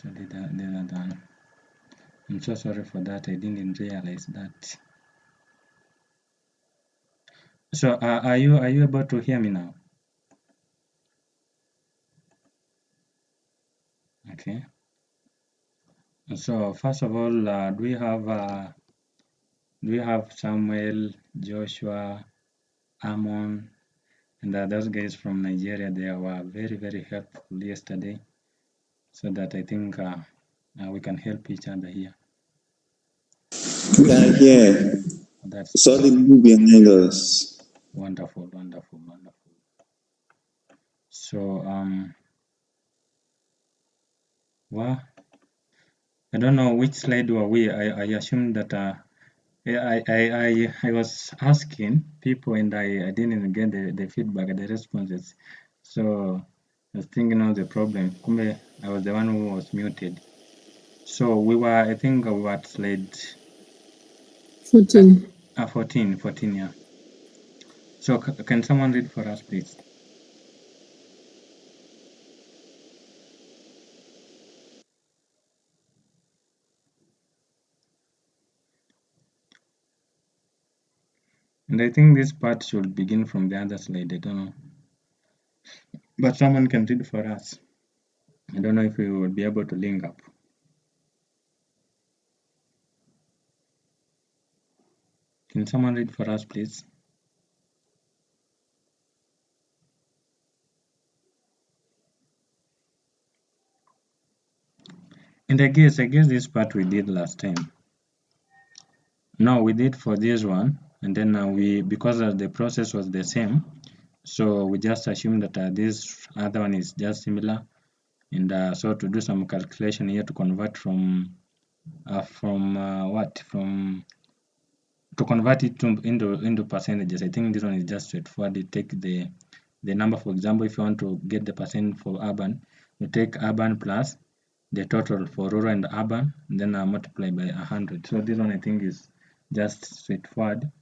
So the other one. I'm so sorry for that. I didn't realize that. So are you able to hear me now? Okay. So first of all, do we have Samuel, Joshua, Amon, and those guys from Nigeria? They were very, very helpful yesterday, so that I think we can help each other here. Yeah, yeah. That's Solid move behind us. wonderful, wonderful, wonderful. So well, I don't know which slide were we. I assume that I was asking people and I didn't get the feedback, the responses. So I was thinking of the problem. Kumbe, I was the one who was muted. So I think we were at slide 14. 14, yeah. So can someone read for us, please? And I think this part should begin from the other slide. I don't know. But someone can read for us. I don't know if we will be able to link up. Can someone read for us, please? And I guess this part we did last time. No, we did for this one, and then because the process was the same, so we just assume that this other one is just similar, and so to do some calculation here to convert to convert it into percentages. I think this one is just straightforward. You take the number, for example, if you want to get the percent for urban, you take urban plus the total for rural and urban, and then multiply by 100. So this one I think is just straightforward.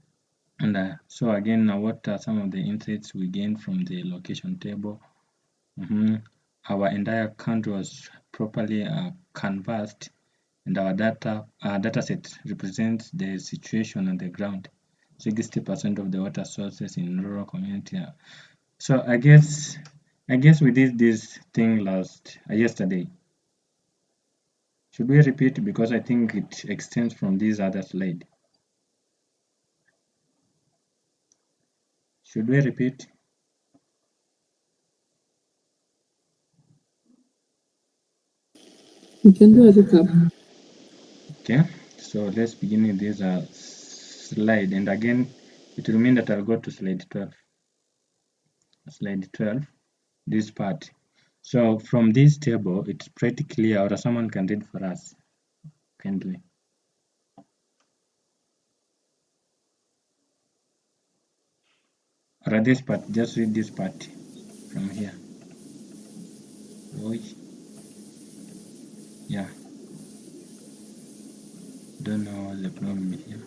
And so again, what are some of the insights we gained from the location table? Our entire country was properly canvassed, and our data set represents the situation on the ground. 60% of the water sources in rural community. So I guess we did this thing yesterday. Should we repeat, because I think it extends from this other slide? Should we repeat? We can do a recap. Okay, so let's begin with this slide, and again it will mean that I'll go to slide 12. Slide 12, this part. So from this table, it's pretty clear, or someone can read for us, can't we? Or this part, just read this part from here. Yeah. Don't know what the problem is here.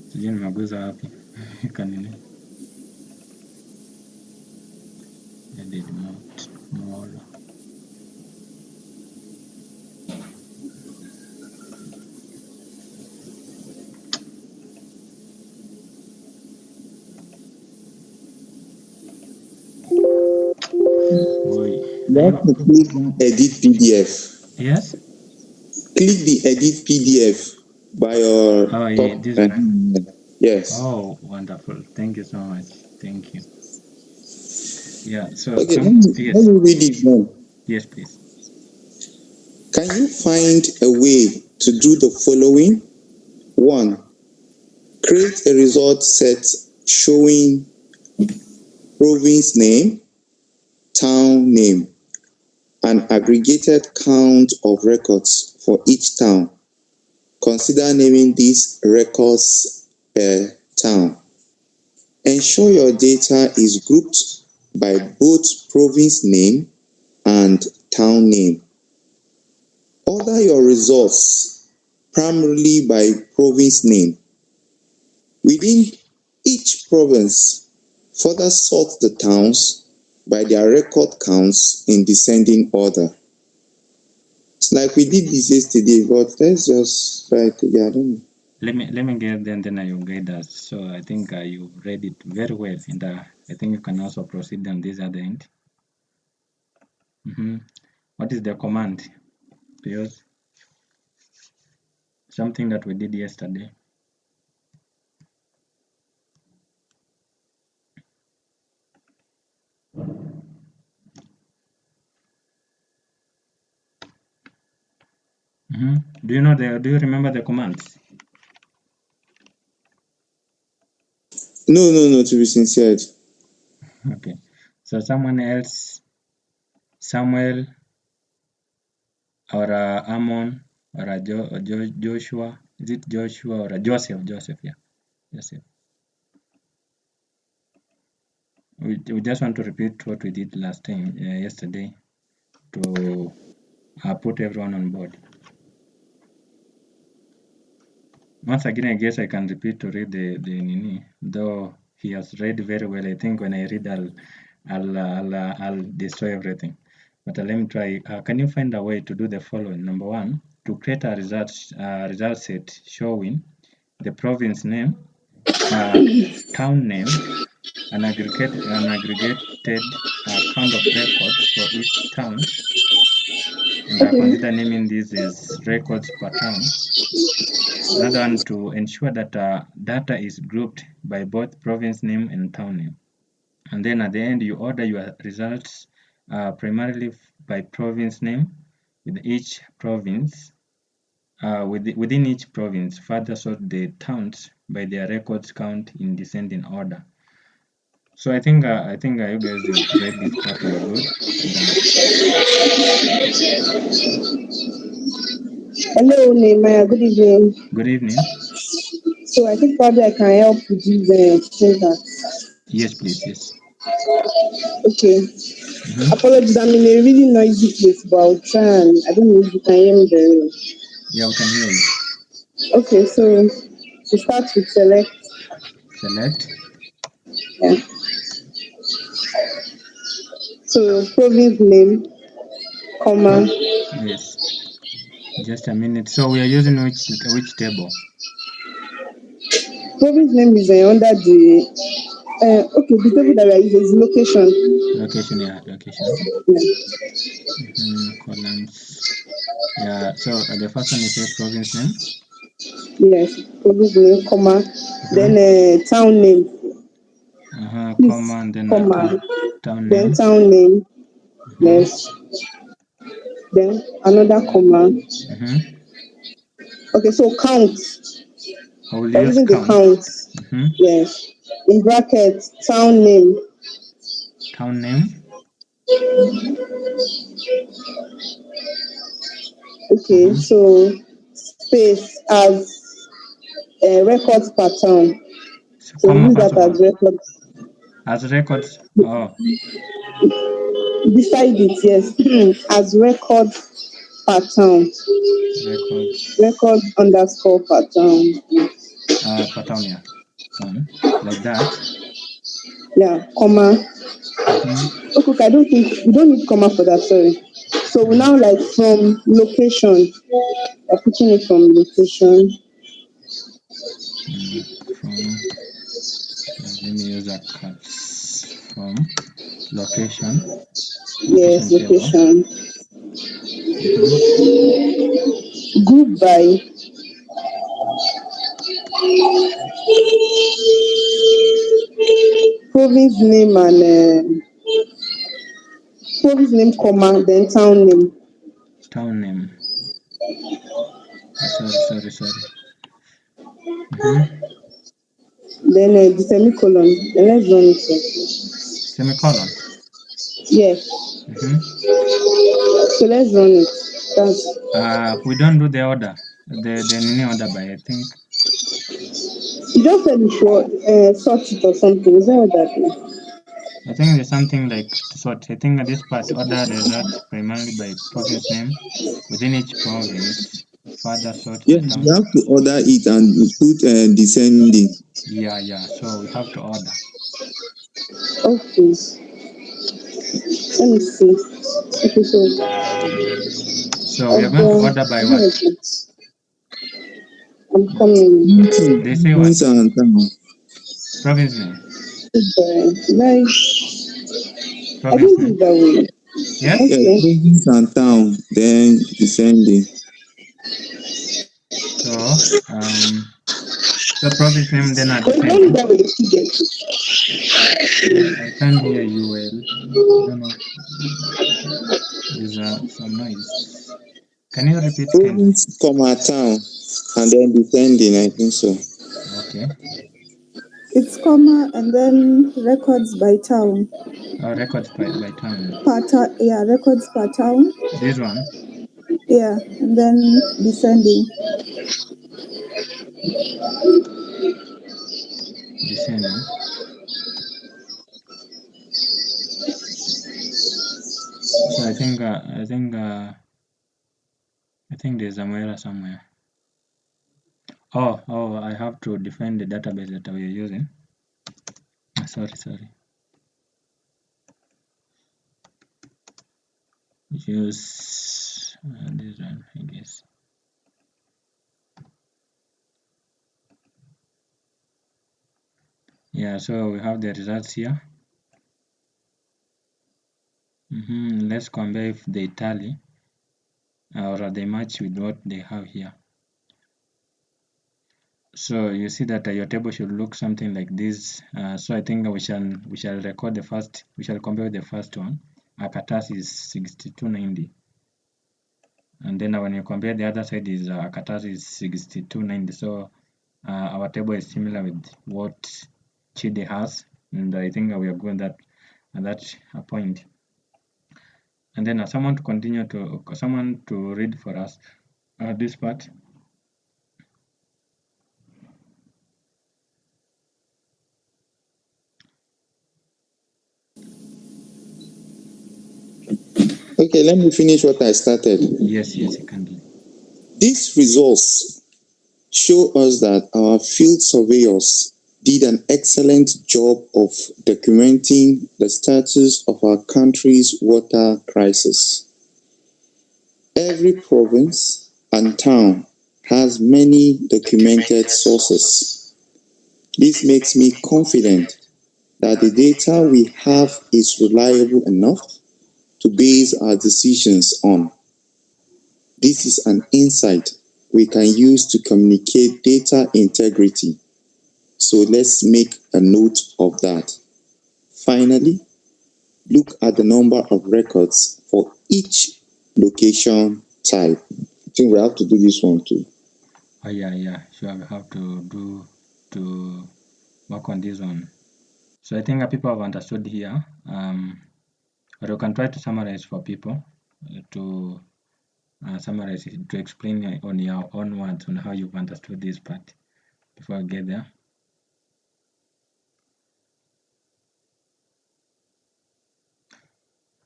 Sijui nimeguza wapi. Kanini. Edit mode. Click edit PDF. Yes? Click the edit PDF by your top. This one. Yes. Oh, wonderful. Thank you so much. Thank you. Yeah, so okay, let me read it then. Yes, please. Can you find a way to do the following? 1. Create a result set showing province name, town name, an aggregated count of records for each town. Consider naming these records per town. Ensure your data is grouped by both province name and town name. Order your results primarily by province name. Within each province, further sort the towns by their record counts in descending order. It's like we did this yesterday, but let's just try it again. I don't know. Let me get then you guide us. So I think you read it very well, and I think you can also proceed on this other end. What is the command? Because something that we did yesterday. Do you remember the commands? No, to be sincere. Okay. So someone else, Samuel, or Ammon, or Joshua. Is it Joshua or Joseph? Joseph, yeah. Joseph. We just want to repeat what we did last time, yesterday, to put everyone on board. Once again, I guess I can repeat to read the Nini, though he has read very well. I think when I read, I'll destroy everything. But let me try. Can you find a way to do the following? Number one, to create a result set showing the province name, town name, an aggregated count of records for each town, and consider naming these as records per town. Another one, to ensure that data is grouped by both province name and town name. And then at the end, you order your results primarily by province name, with each province, within each province, further sort the towns by their records count in descending order. So I think you guys have read this part well good. Hello, Nehemiah. Good evening. Good evening. So I think probably I can help with this syntax. Yes, please. Yes. Okay. Apologies, I'm in a really noisy place, but I'll try and I don't know if you can hear me very well. Yeah, we can hear you. Okay, so we start with select. Select. Yeah. So province name, comma. Yes. Just a minute. So we are using which table? Province name is under the okay, the table that we are using is location. Location, yeah, location. Columns. Yeah, so the first one is said province name. Yes, province name, comma. Then town name. Comma, and then comma. Town Then name. town name. Yes. Then another comma. Okay, so count. I will use using count. The count. Yes. In brackets, town name. Town name. Okay, so space as records per town. So comma use that as records. As records. Oh. Beside it, yes. As records per town. Records underscore per town. Per town, yeah. Town. Like that. Yeah, comma. Okay, I don't think we don't need comma for that, sorry. So now like from location. We're putting it from location. From let me use a caps from location. Yes, location. Group by province name and province name, comma, then town name. Town name. Sorry. Then the semicolon. Then let's run it. Semicolon. Yes. So let's run it. We don't do the order. The Nini order by, I think. You just said before sort it or something. Is that what that is? I think there's something like sort. I think at this part order results primarily by province name within each province. Further sort. Yes, you have to order it and put descending. Yeah. So we have to order. Okay. Let me see. Okay, so So we are going to order by what? I'm coming. They say what? Province and town. Province name. Like, I Province think name. it's that way. Yes? Yeah, Okay. province and town, then descending. So province name then are But it's descending. only that way you still get it. I can't hear you well. I don't know. There's some noise. Can you repeat kindly? Province, comma, town, and then descending, I think so. Okay. It's comma and then records by town. Records by town. Yeah, records per town. This one. Yeah, and then descending. Descending. So I think there's an error somewhere. Oh, I have to define the database that we are using. Sorry. Use this one, I guess. Yeah, so we have the results here. Let's compare if they tally or they match with what they have here. So you see that your table should look something like this. So I think we shall record the first. We shall compare the first one. Akatas is 6290, and then when you compare the other side is Akatas is 6290. So our table is similar with what Chidi has, and I think we are going at that point. And then someone to read for us this part. Okay, let me finish what I started. Yes, you can do. These results show us that our field surveyors did an excellent job of documenting the status of our country's water crisis. Every province and town has many documented sources. This makes me confident that the data we have is reliable enough to base our decisions on. This is an insight we can use to communicate data integrity. So let's make a note of that. Finally, look at the number of records for each location type. I think we have to do this one too. Oh yeah, sure. We have to work on this one. So I think people have understood here. But you can try to summarize for people to summarize it, to explain on your own words on how you've understood this part before I get there.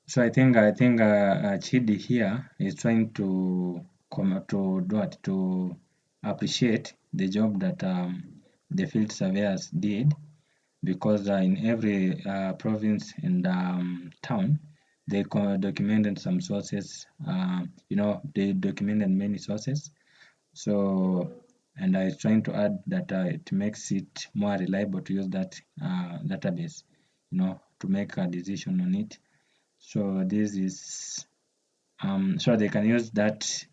So I think Chidi here is trying to appreciate the job that the field surveyors did, because in every province and town they documented some sources. They documented many sources. So, and I was trying to add that it makes it more reliable to use that database, to make a decision on it. So this is so they can use that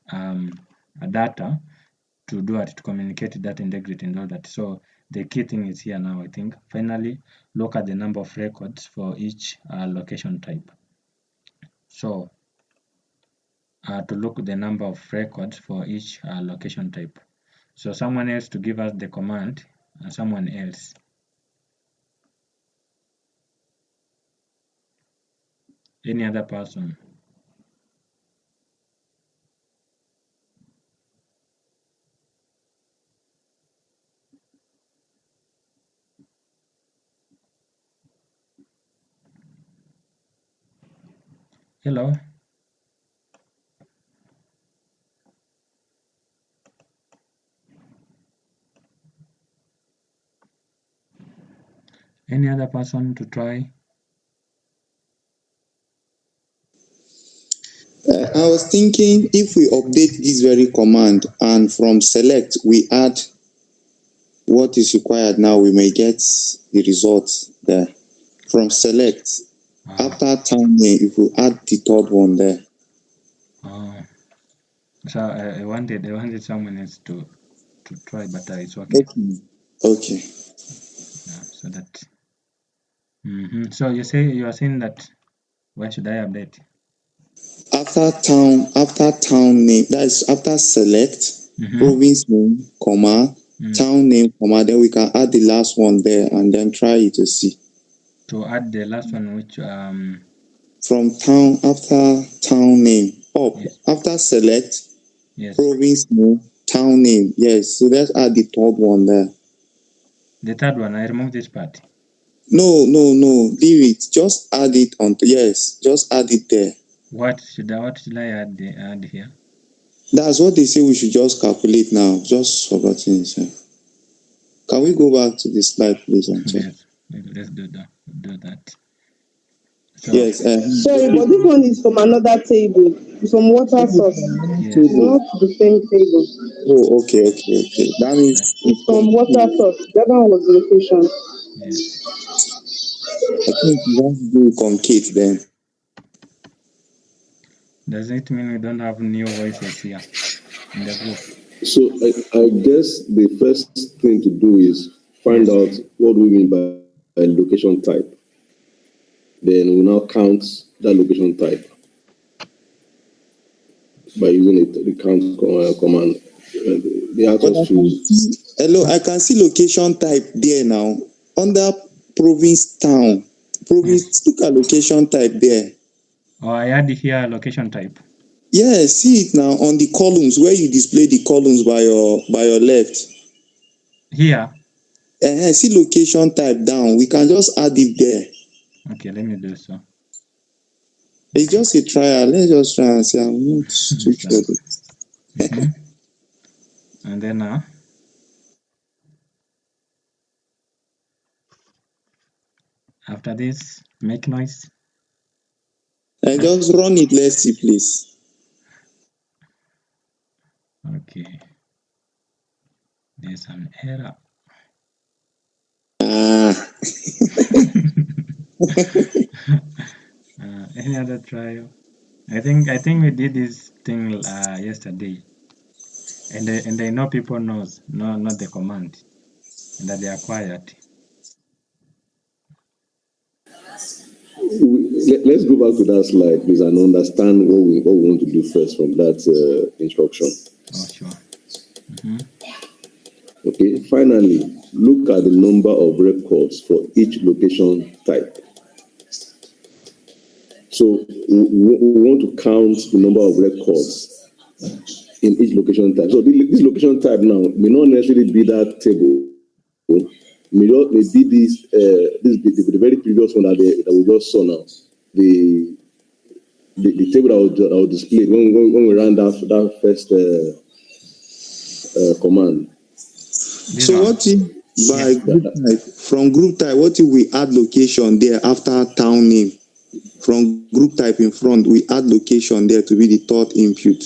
data to to communicate that integrity and all that. So the key thing is here now. I think finally look at the number of records for each location type. So to look at the number of records for each location type. So someone else to give us the command, someone else. Any other person? Hello? Any other person to try? I was thinking if we update this very command and from select we add what is required now, we may get the result there. From select, after town name, if we add the third one there. So I wanted someone else to try, but it's okay. Okay. Yeah, so that. So you are saying that where should I update? After town name, that is after select, province name, comma, town name, comma, then we can add the last one there and then try it to see. To add the last one, which from town, after town name, up, yes. After select, yes. Province name, town name, yes. So let's add the third one there. The third one, I remove this part. No, leave it. Just add it on. Yes, just add it there. What should I add here? That's what they say we should just calculate now. Just forgotten it. Can we go back to the slide, please, and check? Yes, let's do that. So, yes. Sorry, but this one is from another table, from water source. Yes. It's not the same table. Oh, okay. That means it's from water source. The other one was location. Yes. I think we have to do concave then. Does it mean we don't have new voices here in the group? So I guess the first thing to do is find out what we mean by location type. Then we now count that location type by using the count command. Hello, I can see location type there now. Under province town. Province, look at location type there. Oh, I add here location type. Yeah, see it now on the columns where you display the columns by your left. Here. See location type down. We can just add it there. Okay, let me do so. It's just a trial. Let's just try and see. I'm not too sure. And then after this, make noise. And just run it. Let's see, please. Okay. There's an error. Any other trial? I think we did this thing yesterday, and I know people knows not the command, and that they are quiet. Let's go back to that slide, please, and understand what we want to do first from that instruction. Oh, sure. Okay. Finally, look at the number of records for each location type. So we want to count the number of records in each location type. So this location type now may not necessarily be that table. May be this the very previous one that we just saw now. The table that was displayed when we ran that first command. So what if by group type, from group type, what if we add location there after town name? From group type in front, we add location there to be the third input.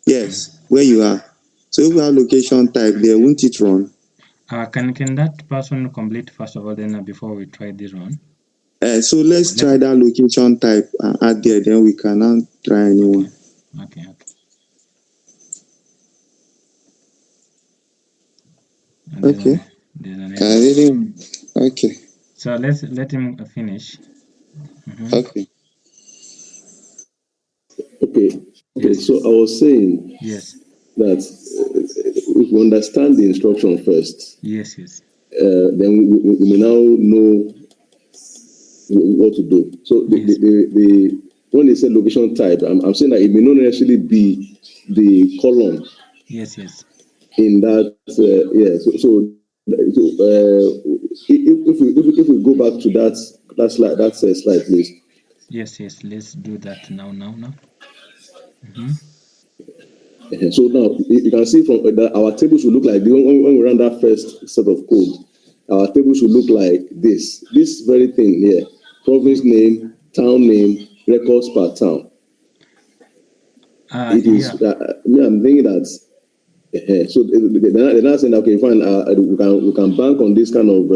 Yes, where you are. So if we have location type there, won't it run? Can that person complete first of all, then before we try this one? So let's try that location type and add there, then we can now try anyone. Okay. Okay. Okay. So let him finish. Okay. Okay. So I was saying that if we understand the instruction first. Yes. Then we may now know what to do. So the when they say location type, I'm saying that it may not necessarily be the column. Yes. In that, if we go back to that slide, please. Yes. Let's do that now. So now you can see from our table should look like when we run that first set of code. Our table should look like this very thing here: province name, town name, records per town. It is. I'm thinking that. So they're not saying, okay, fine. We can bank on this kind of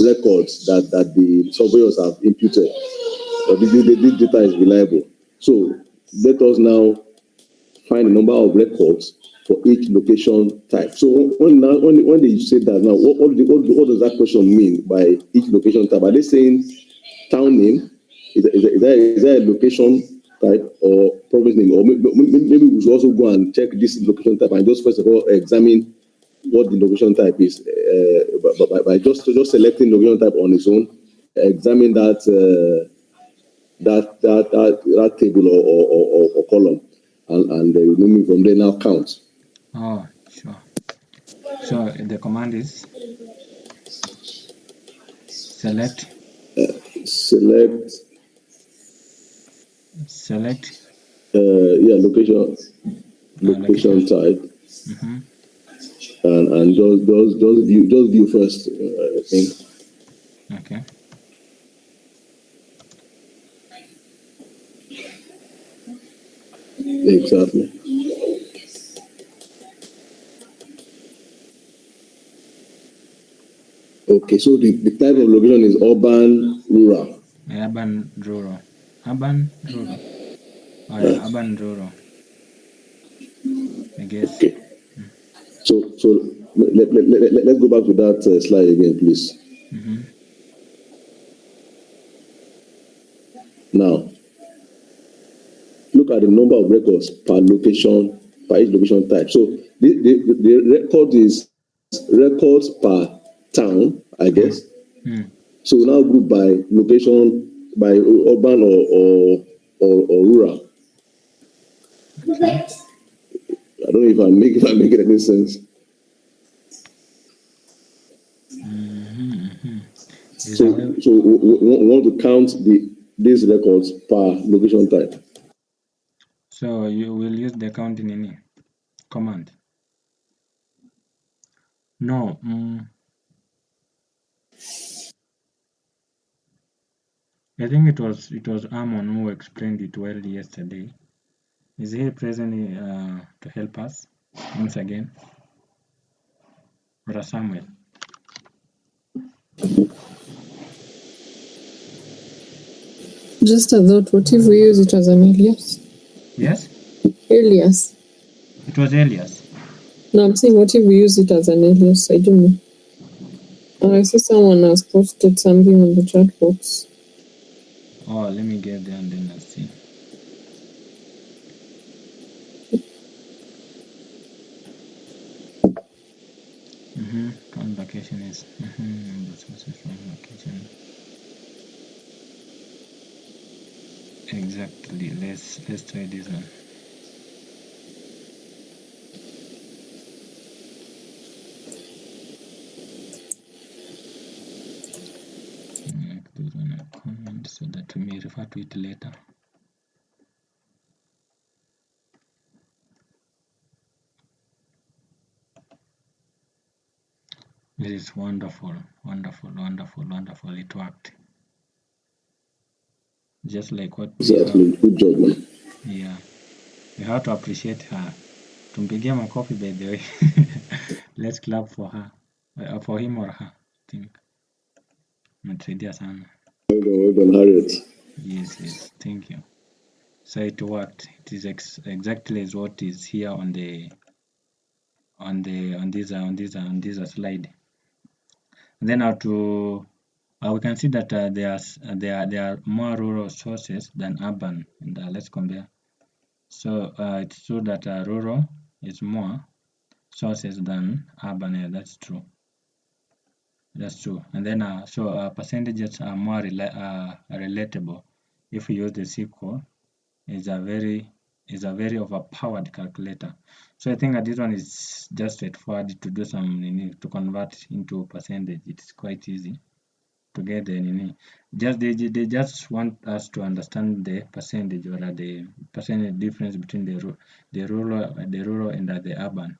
records that the surveyors have imputed. This data is reliable. So let us now find the number of records for each location type. So when they say that now, what does that question mean by each location type? Are they saying town name? Is there a location type or province name? Or maybe we should also go and check this location type and just first of all examine what the location type is. By just selecting location type on its own, examine that table or column, and moving from there now count. Oh, sure. So the command is select location type. Mm-hmm. And just view first, I think. Okay. Exactly. Okay, so the type of location is urban, rural. Urban, rural. Oh, yeah, urban, rural. I guess. Okay. So let's go back to that slide again, please. Mm-hmm. Now, look at the number of records per location, per each location type. So the record is records per town, I guess. Mm. So we now group by location, by urban or rural. Okay. I don't know if I'm making any sense. Mm-hmm. So we want to count these records per location type. So you will use the counting in command. No. I think it was Amon who explained it well yesterday. Is he present to help us once again? Brother Samuel. Just a thought, what if we use it as an alias? Yes? Alias. It was Elias. No, I'm saying what if we use it as an alias? I don't know. I see someone has posted something in the chat box. Oh, let me get there and then let's see. Convocation is from location. Exactly. Let's try this one. This one a comment so that we may refer to it later. This is wonderful. It worked. Just like what exactly. Good job, man. Yeah. We have to appreciate her. Tumpigia makofi by the way. Let's clap for her. For him or her, I think. Umetusaidia sana. Well done, Harriet. Yes. Thank you. So it worked. It is exactly as what is here on this slide. And then we can see that there are more rural sources than urban, and let's compare. So it's true that rural is more sources than urban. Yeah, that's true. And then percentages are more relatable if we use the SQL. Is a very overpowered calculator. So I think that this one is just straightforward to do to convert into percentage. It's quite easy to get the they just want us to understand the percentage or the percentage difference between the rural and the urban.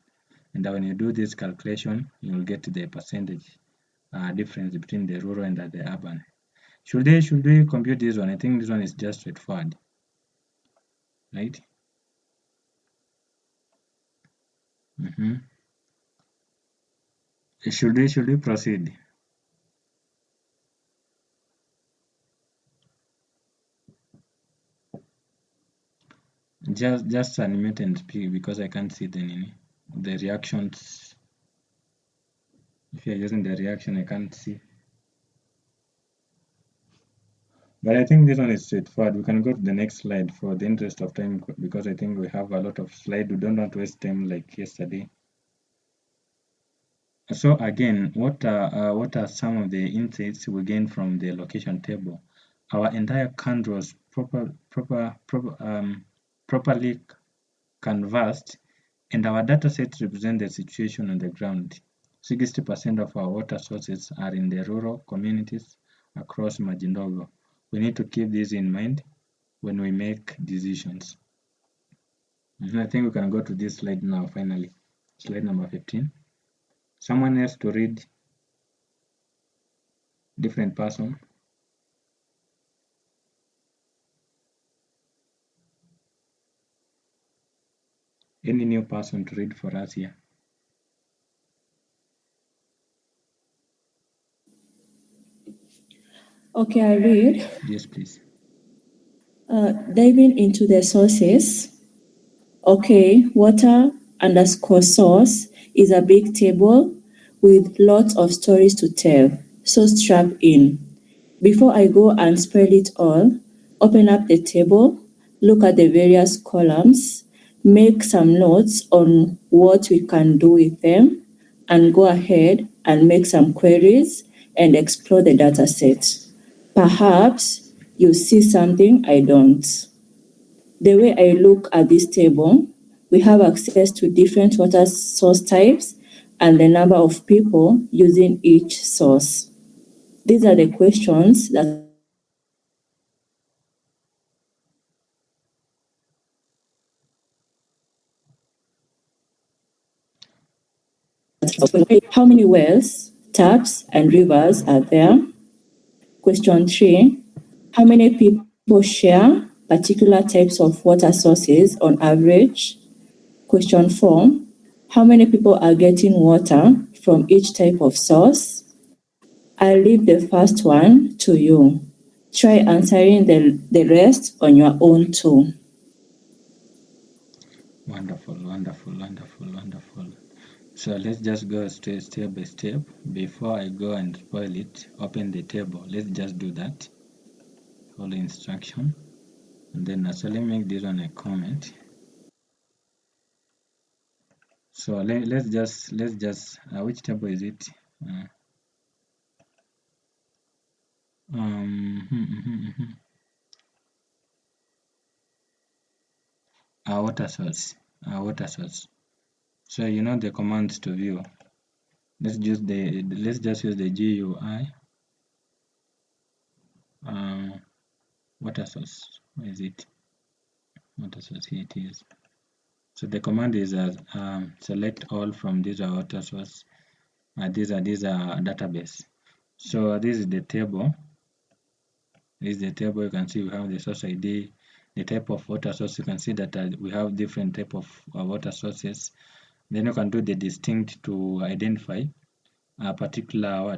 And when you do this calculation, you will get the percentage difference between the rural and the urban. Should we compute this one? I think this one is just straightforward, right? Should we proceed? Just animate and speak because I can't see the reactions. If you're using the reaction, I can't see. But I think this one is straightforward. We can go to the next slide for the interest of time because I think we have a lot of slides. We don't want to waste time like yesterday. So again, what are some of the insights we gained from the location table? Our entire country was properly canvassed, and our data sets represent the situation on the ground. 60% of our water sources are in the rural communities across Majindogo. We need to keep this in mind when we make decisions. I think we can go to this slide now, finally. Slide number 15. Someone has to read different person. Any new person to read for us here? Okay, I read. Yes, please. Diving into the sources. Okay, water underscore source is a big table with lots of stories to tell. So strap in. Before I go and spread it all, open up the table, look at the various columns, make some notes on what we can do with them, and go ahead and make some queries and explore the data set. Perhaps you see something I don't. The way I look at this table, we have access to different water source types and the number of people using each source. These are the questions that how many wells, taps, and rivers are there? Question 3, how many people share particular types of water sources on average? Question 4, how many people are getting water from each type of source? I'll leave the first one to you. Try answering the rest on your own too. Wonderful, wonderful, wonderful, wonderful. So let's just go step by step. Before I go and spoil it, open the table. Let's just do that. Follow instruction. And then let me make this one a comment. So let's just which table is it? Our water source. So you know the commands to view. Let's just use the GUI. Water source. Where is it? Water source. Here it is. So the command is select all from this water source. These are database. So this is the table. This is the table. You can see we have the source ID, the type of water source. You can see that we have different type of water sources. Then you can do the distinct to identify a particular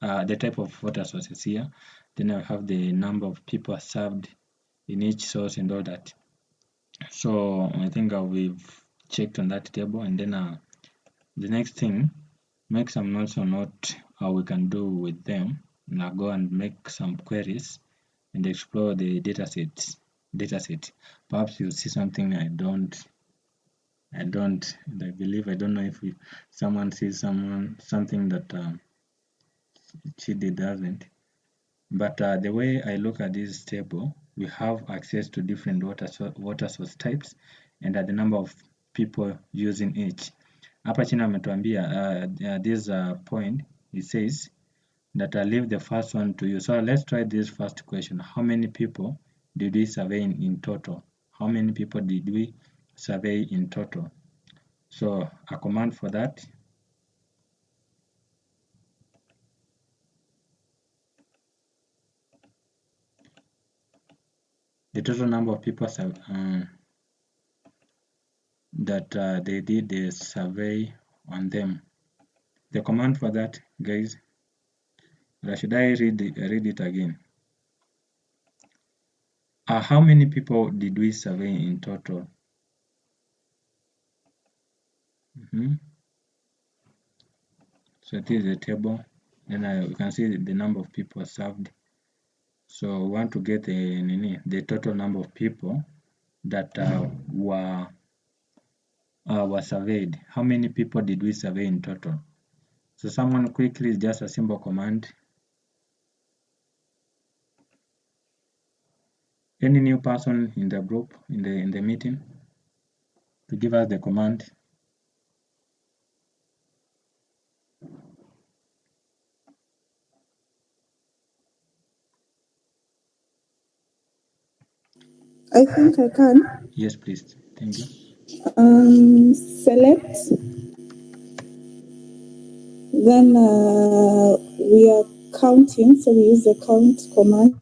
the type of water sources here. Then I have the number of people served in each source and all that. So I think we've checked on that table, and then the next thing, make some notes on what we can do with them. Now go and make some queries and explore the dataset. Perhaps you see something I don't believe. I don't know if someone sees something that Chidi doesn't. But the way I look at this table, we have access to different water source types and the number of people using each. Hapa chini ametuambia this point, it says that I leave the first one to you. So let's try this first question. How many people did we survey in total? How many people did we survey in total? So a command for that the total number of people that they did the survey on them. The command for that, guys, should I read it again? How many people did we survey in total? So this is the table. Then you can see the number of people served. So we want to get the total number of people that were surveyed. How many people did we survey in total? So someone quickly, is just a simple command. Any new person in the group, in the meeting, to give us the command? I think I can. Yes, please. Thank you. Select. Then we are counting, so we use the count command.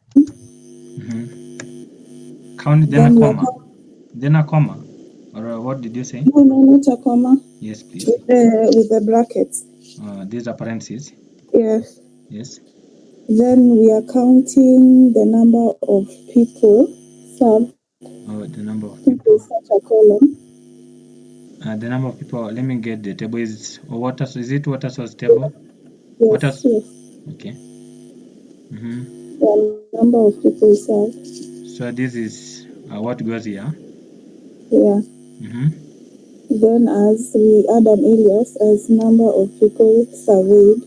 Count, then a comma. Then a comma. Or what did you say? No, not a comma. Yes, please. With the brackets. These are parentheses. Yes. Yes. Then we are counting the number of people served. The number of people. Such a column. The number of people. Let me get the table. Is it water source table? Yes. Yes. Okay. The number of people served. So this is what goes here. Yeah. Then as we add an alias as number of people surveyed.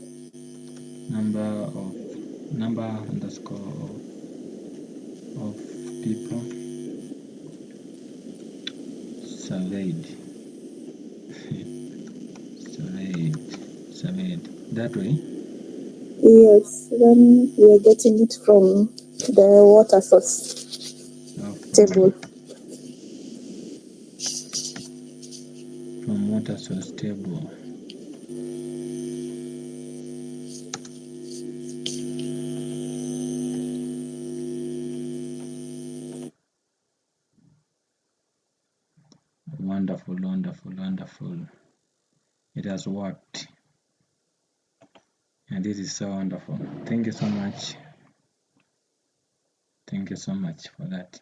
Number underscore of people surveyed. surveyed. That way? Yes. Then we are getting it from the water source table. From water source table. Wonderful, wonderful, wonderful. It has worked. And this is so wonderful. Thank you so much. Thank you so much for that.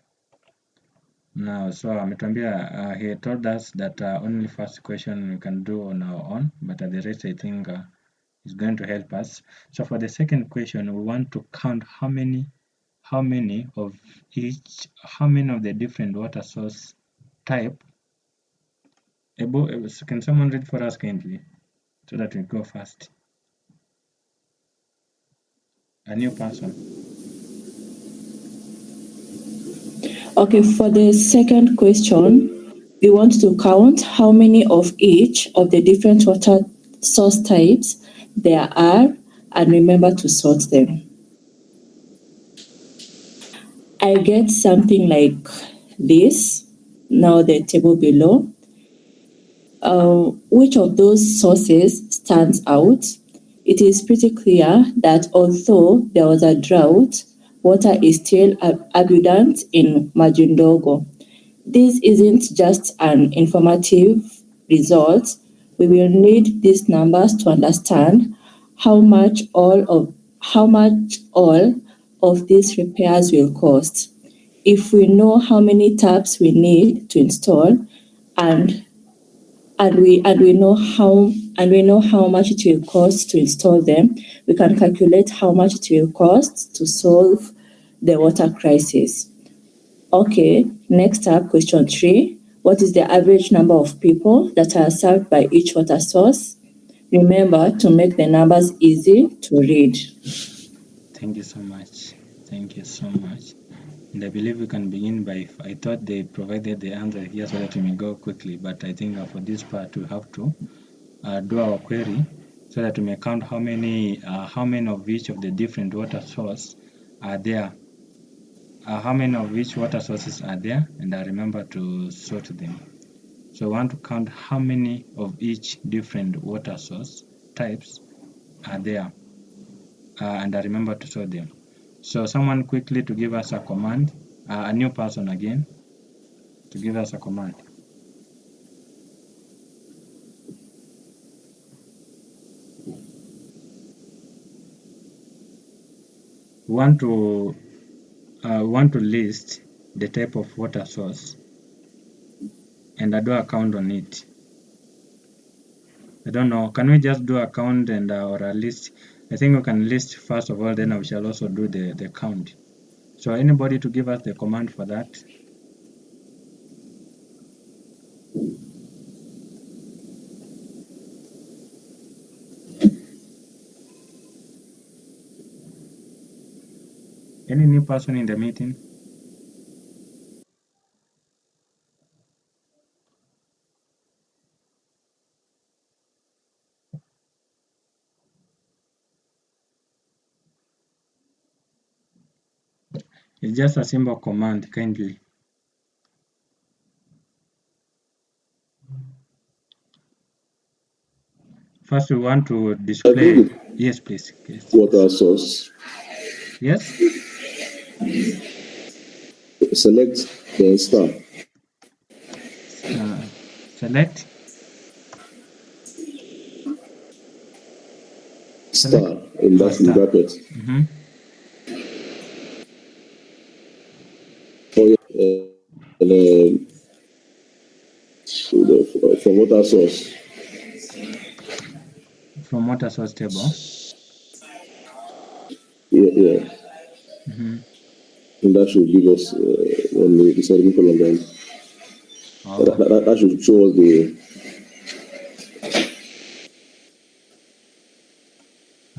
Now, so ametuambia he told us that only first question we can do on our own, but the rest I think is going to help us. So for the second question, we want to count how many of the different water source type. Can someone read for us kindly, so that we go fast? A new person. Okay, for the second question, we want to count how many of each of the different water source types there are and remember to sort them. I get something like this, now the table below. Which of those sources stands out? It is pretty clear that although there was a drought, water is still abundant in Majindogo. This isn't just an informative result. We will need these numbers to understand how much all of these repairs will cost. If we know how many taps we need to install and we know how much it will cost to install them, we can calculate how much it will cost to solve the water crisis. Okay, next up, question 3. What is the average number of people that are served by each water source? Remember to make the numbers easy to read. Thank you so much. Thank you so much. And I believe we can begin by, I thought they provided the answer here so that we may go quickly, but I think for this part we have to do our query so that we may count how many of each of the different water sources are there. How many of each water sources are there, and I remember to sort them. So I want to count how many of each different water source types are there, and I remember to sort them. So someone quickly to give us a command a new person again to give us a command. We want to list the type of water source and do a count on it. I don't know, can we just do a count and or a list? I think we can list first of all, then we shall also do the count. So anybody to give us the command for that? Any new person in the meeting? It's just a simple command, kindly. First, we want to display. Yes, please. Yes. Water source. Yes. Select the star. Select. Star in that bracket. Mm-hmm. Oh yeah. From water source. From water source table. Yeah. Mm-hmm. And that should give us on the semicolon then. Oh. That should show us the.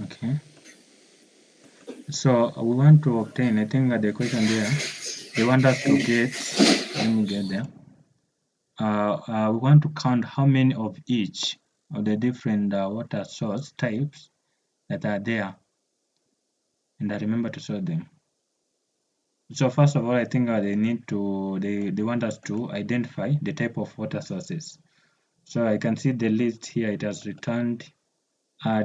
Okay. So we want to obtain, I think the question there, they want us to get, let me get there. We want to count how many of each of the different water source types that are there, and I remember to sort them. So first of all, I think they want us to identify the type of water sources. So I can see the list here, it has returned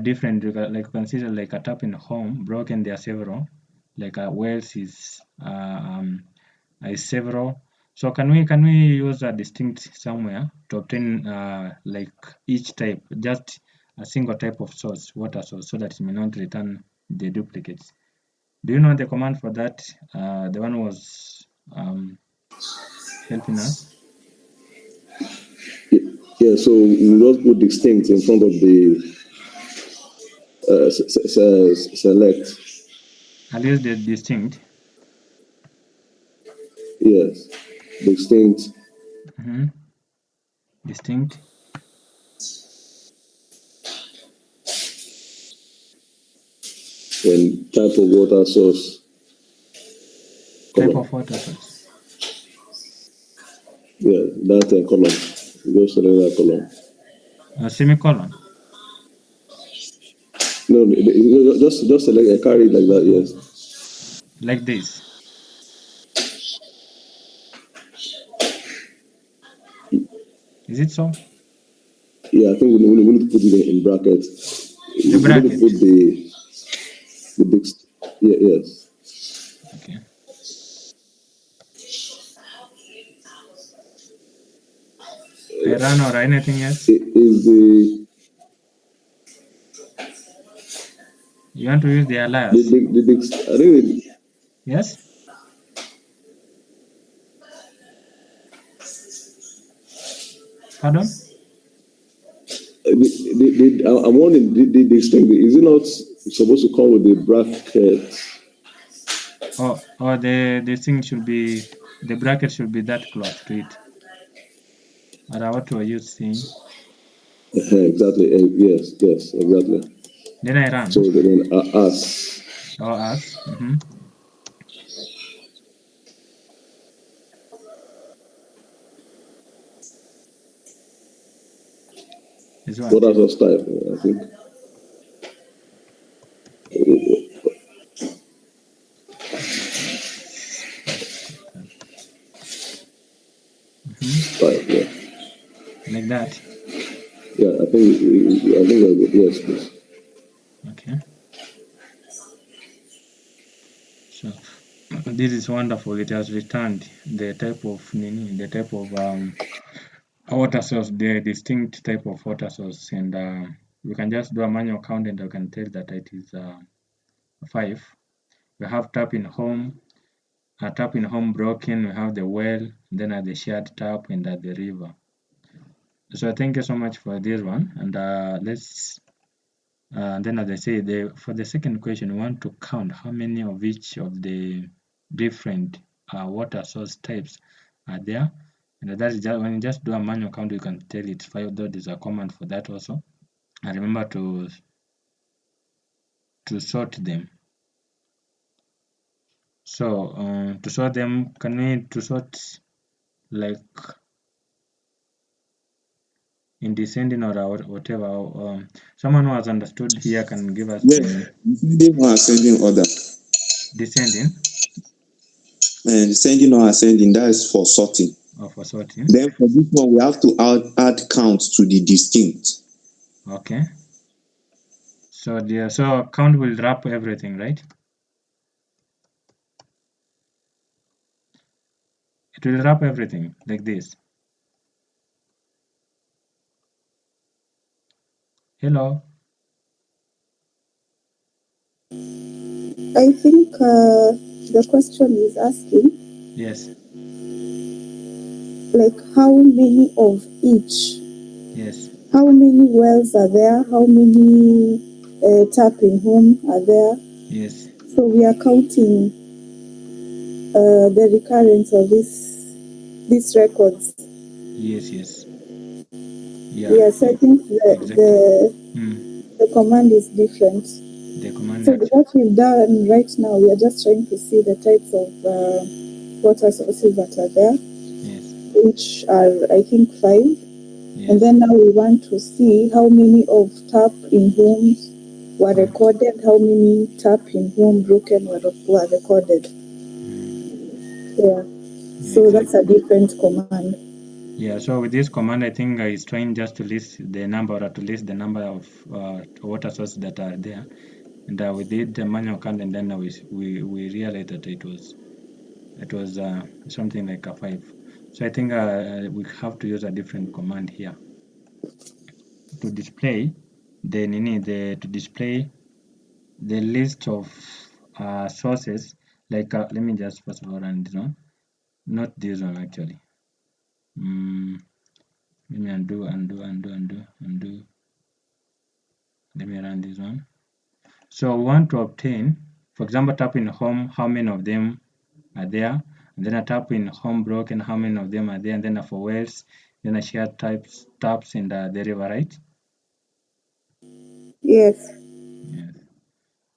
different, like consider like a tap in home, broken, there are several, like wells is several. So can we use a distinct somewhere to obtain like each type, just a single type of source, water source, so that it may not return the duplicates? Do you know the command for that? The one was helping us. Yeah, so we just put distinct in front of the select. At least the distinct. Yes, distinct. Mm-hmm. Distinct. And type of water source. Type of water source. Yeah, that's a column. Just select that column. A semicolon. No, just select a carry like that. Yes. Like this. Is it so? Yeah, I think we need to put it in brackets. The bracket. Put the yes. Okay. I run or anything else? Is the. You want to use the alias? I think yes? Pardon? I'm wondering, the distinct, is it not supposed to come with the bracket? Or the thing should be, the bracket should be that close to it. Or what were you saying? Exactly. Yes, exactly. Then I run. So then us. Or us. Mm-hmm. What else type, I think? Mm-hmm. Type, yeah. Like that? Yeah, I think yes, please. Okay. So This is wonderful. It has returned the type of water source, the distinct type of water source, and we can just do a manual count, and I can tell that it is 5. We have tap in home, broken. We have the well, then at the shared tap, and at the river. So thank you so much for this one, and let's. Then, as I say, for the second question, we want to count how many of each of the different water source types are there. And that is just when you just do a manual count, you can tell it's 5. Though there's a command for that also. And remember to sort them. So to sort them, can we to sort like in descending or whatever? Someone who has understood here can give us Yes, descending or ascending order. descending Descending or ascending, that is for sorting. or for sorting. Then for this one, we have to add count to the distinct. Okay. So count will wrap everything, right? It will wrap everything like this. Hello. I think the question is asking, Yes. like, how many of each? Yes. How many wells are there? How many tapping home are there? Yes. So we are counting the recurrence of these records. Yes. Yes. Yeah. Yes, I think the command is different. The command. So what we've done right now, we are just trying to see the types of water sources that are there, Yes. which are, I think, 5. Yes. And then now we want to see how many of tap in homes were recorded, how many tap in home broken were recorded. Yeah. So exactly. that's a different command. Yeah, so with this command, I think it's trying just to list the number or to list the number of water sources that are there. And we did the manual count, and then we realized that it was something like a 5. So I think we have to use a different command here to display to display the list of sources. Like let me just first of all run this one, not this one actually. Let me undo. Let me run this one. So we want to obtain, for example, tap in home, how many of them are there, and then I tap in home broken, how many of them are there, and then for wells, then I share taps in the river, right? Yes. Yes.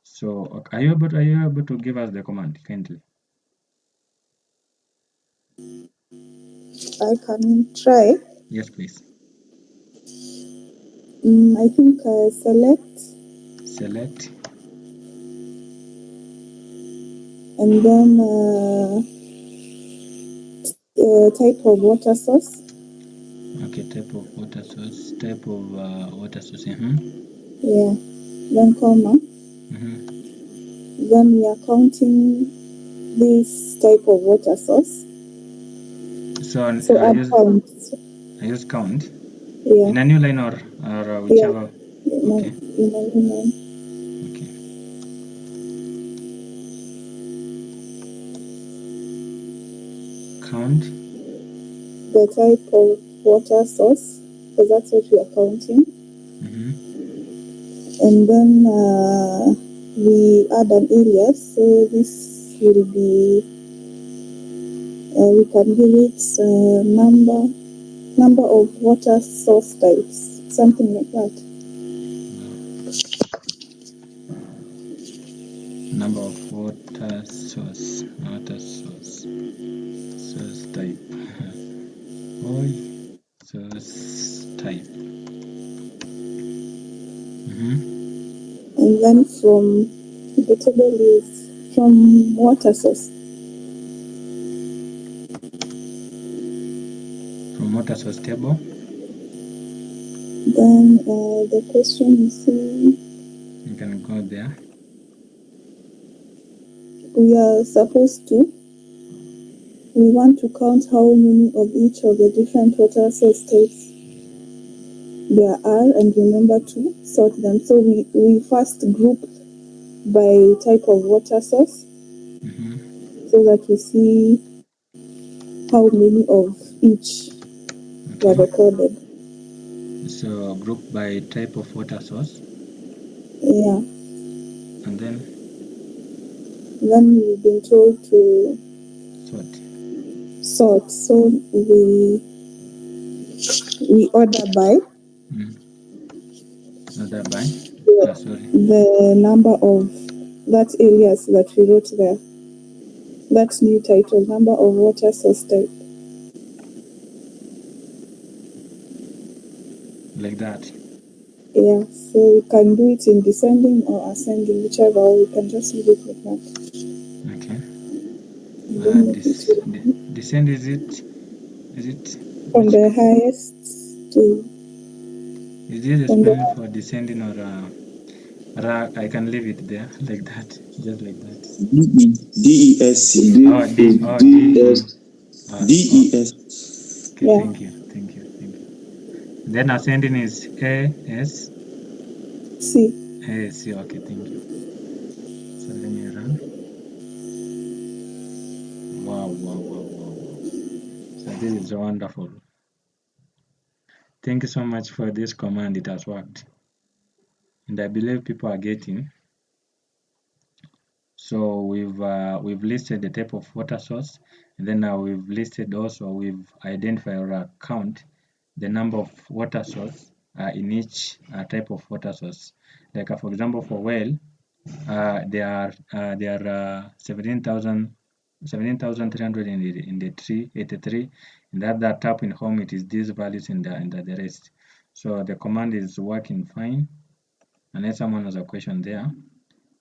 So are you able to give us the command kindly? I can try. Yes, please. I think Select. And then type of water source. Okay, type of water source. Yeah. Then comma. Then we are counting this type of water source. So count. I use count. Yeah. In a new line or whichever. Yeah. Okay. In a new line. Okay. Count the type of water source, because that's what we are counting. And then we add an alias, so this will be, we can give it number of water source types, something like that. Number of water source type. Source type. And then from the table is from water source. From water source table. Then the question is saying, you can go there. we are supposed to, we want to count how many of each of the different water source types there are and remember to sort them. So we first group by type of water source so that we see how many of each were recorded. So group by type of water source. Yeah. And then we've been told to sort. So we order by the number of that areas that we wrote there. That new title, number of water source type. Like that. Yeah, so we can do it in descending or ascending, whichever, or we can just leave it like that. Okay. Then descend is it from the highest to. Is this a spelling for descending or I can leave it there like that, just like that. DESC. DES. Okay, Yeah. thank you. Then ascending is AS. C. ASC. Okay, thank you. So let me run. Wow. So this is wonderful. Thank you so much for this command. It has worked, and I believe people are getting. So we've listed the type of water source, and then now we've listed also, we've identified or count the number of water source in each type of water source. Like for example, for well, there are 17,300 in the 383. In that tap in home, it is these values in the rest. So the command is working fine. Unless someone has a question there,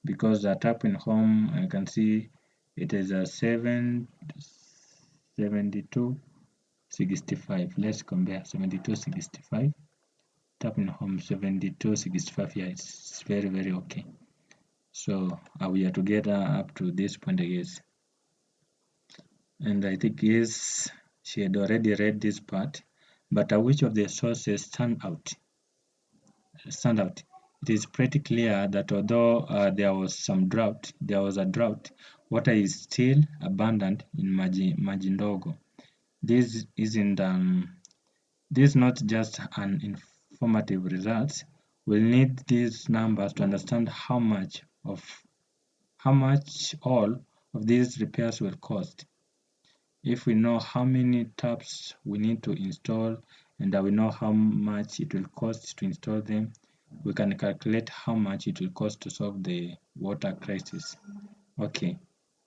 because the tap in home, I can see it is a 7265. Let's compare 7265. Tap in home 7265. Yeah, it's very okay. So we are together up to this point, I guess. And I think yes, she had already read this part. But which of the sources stand out? It is pretty clear that although there was a drought, water is still abundant in Maji Ndogo. This isn't this is not just an informative result. We'll need these numbers to understand how much all of these repairs will cost. If we know how many taps we need to install and we know how much it will cost to install them, we can calculate how much it will cost to solve the water crisis. Okay,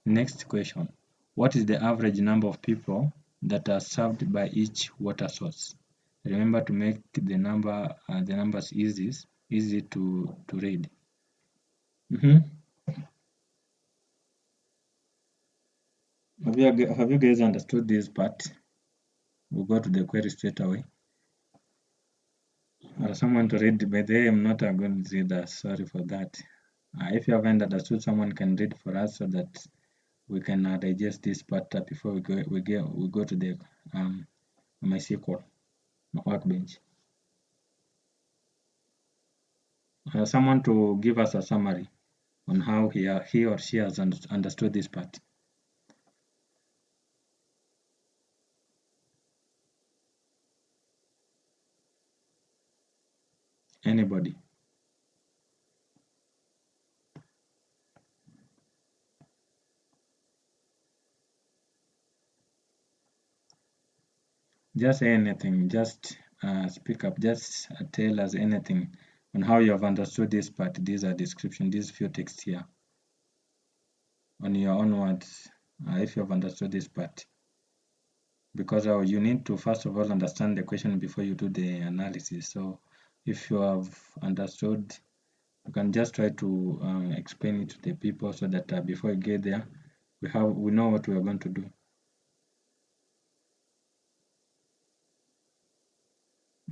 next question. What is the average number of people that are served by each water source? Remember to make the numbers easy to read. Have you guys understood this part? We'll go to the query straight away. Someone to read, by the way, I'm not a good reader, sorry for that. If you haven't understood, someone can read for us so that we can digest this part before we go to the MySQL workbench. Someone to give us a summary on how he or she has understood this part. Anybody? Just say anything, just speak up, just tell us anything on how you have understood this part. These are description, these few texts here. On your own words, if you have understood this part. Because you need to first of all understand the question before you do the analysis. So if you have understood, you can just try to explain it to the people so that before you get there, we know what we are going to do.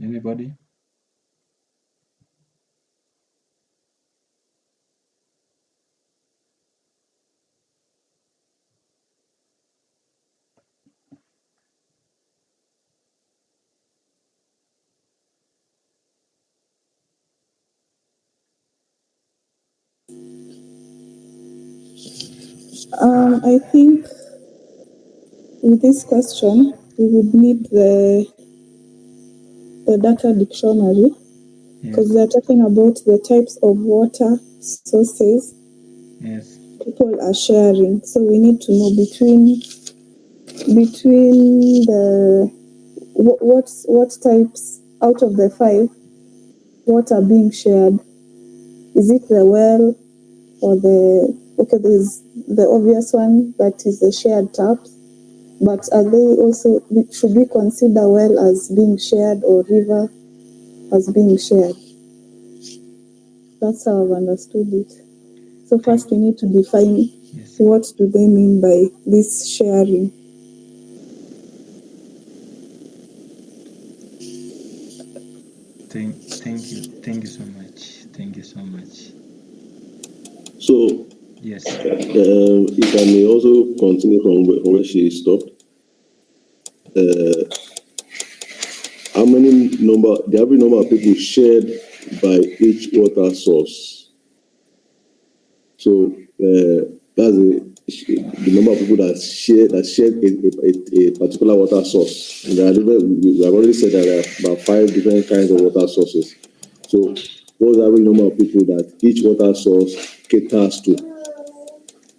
Anybody? I think with this question, we would need the data dictionary because Yes. they're talking about the types of water sources Yes. people are sharing. So we need to know between the what types out of the 5 what are being shared. Is it the well or there's the obvious one that is the shared taps, but are they also, should we consider well as being shared or river as being shared? That's how I've understood it. So first we need to define Yes. what do they mean by this sharing. Thank you so much. Thank you so much. So, Yes. if I may also continue from where she stopped. How many the average number of people shared by each water source? So that's the number of people that shared a particular water source. And there are we have already said that there are about 5 different kinds of water sources. So what's the average number of people that each water source caters to?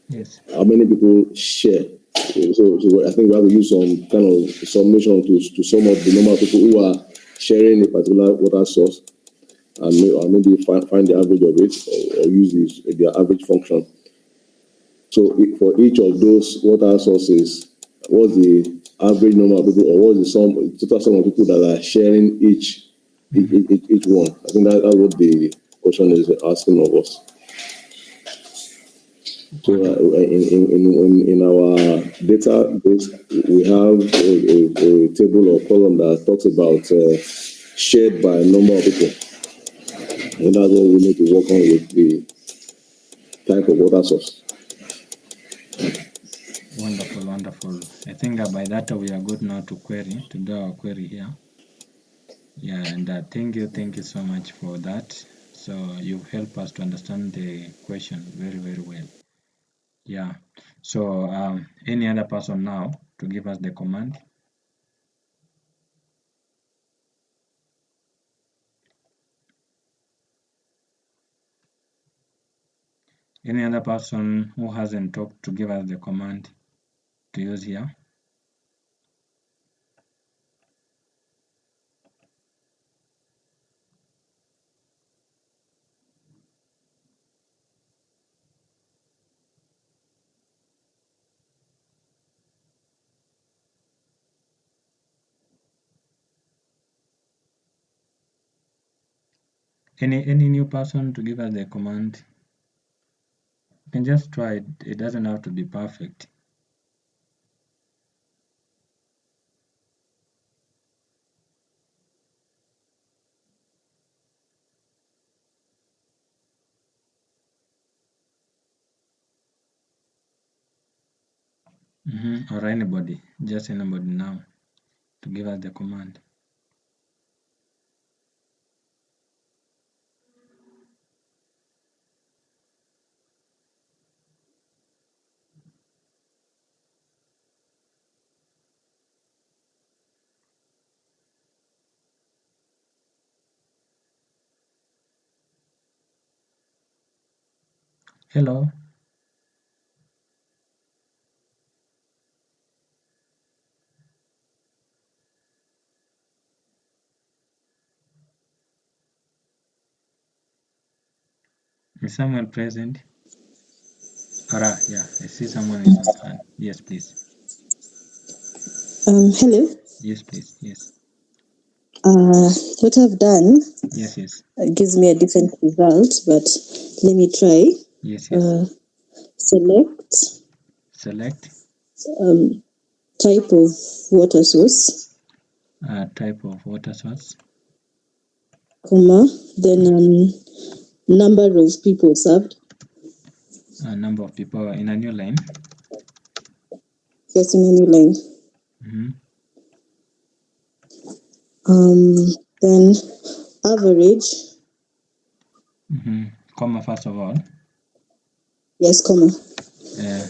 Yes. How many people share? So I think we have to use some kind of summation to sum up the number of people who are sharing a particular water source, and maybe find the average of it, or use their average function. So for each of those water sources, what's the average number of people, or what's the total sum of people that are sharing each one? I think that's what the question is asking of us. So in our database, we have a table or column that talks about shared by number of people, and that's what we need to work on with the type of water source. Wonderful, wonderful. I think by that we are good now to do our query here. Yeah, and thank you so much for that. So you've helped us to understand the question very, very well. Yeah. So any other person now to give us the command? Any other person who hasn't talked to give us the command to use here? Any new person to give us the command? You can just try it. It doesn't have to be perfect. Or anybody, just anybody now to give us the command. Hello. Is someone present? Yeah, I see someone is on hand. Yes, please. Hello. Yes, please. Yes. What I've done Yes. gives me a different result, but let me try. Yes. Select type of water source, type of water source, comma, then number of people served. number of people in a new line. Yes, in a new line. Then average. Comma first of all. Yes, comma.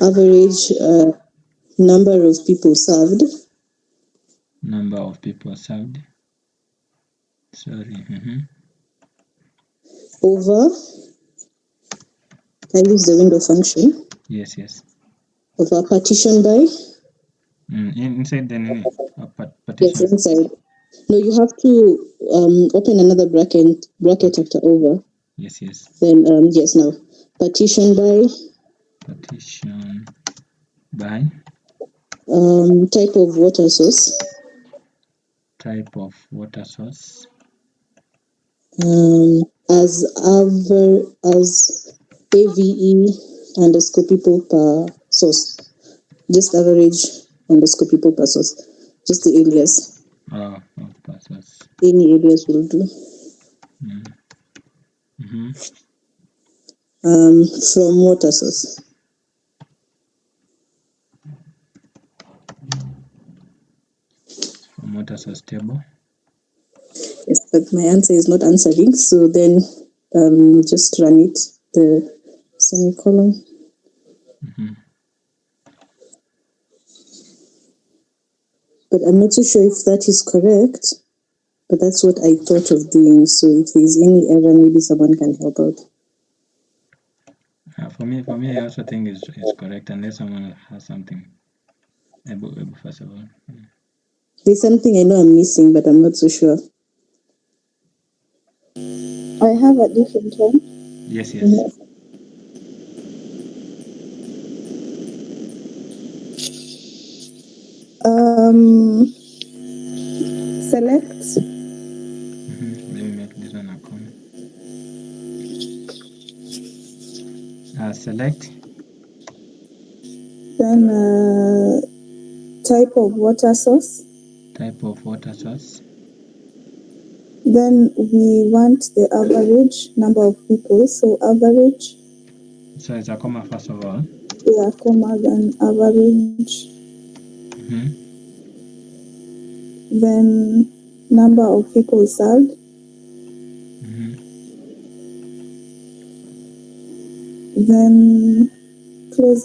average number of people served Number of people served. Sorry. over, I use the window function, Yes, yes. over partition by, Inside the yes, partition. inside. No, you have to open another bracket after over. Yes, yes. Then, yes, now, partition by, Partition by type of water source, type of water source. as AVE underscore people per source. Just average underscore people per source. Just the alias. Oh, per source. Any alias will do. From water source. From water source table. Yes, but my answer is not answering. So then just run it, the semicolon. But I'm not so sure if that is correct. But that's what I thought of doing. So if there's any error, maybe someone can help out. For me, I also think it's correct unless someone has something. First of all. There's something I know I'm missing, but I'm not so sure. I have a different one. Yes, yes. Select. Let me make this one a comma. Select. Then type of water source. Type of water source. Then we want the average number of people. So average. So it's a comma first of all. Yeah, comma, then average. Then number of people served. Then close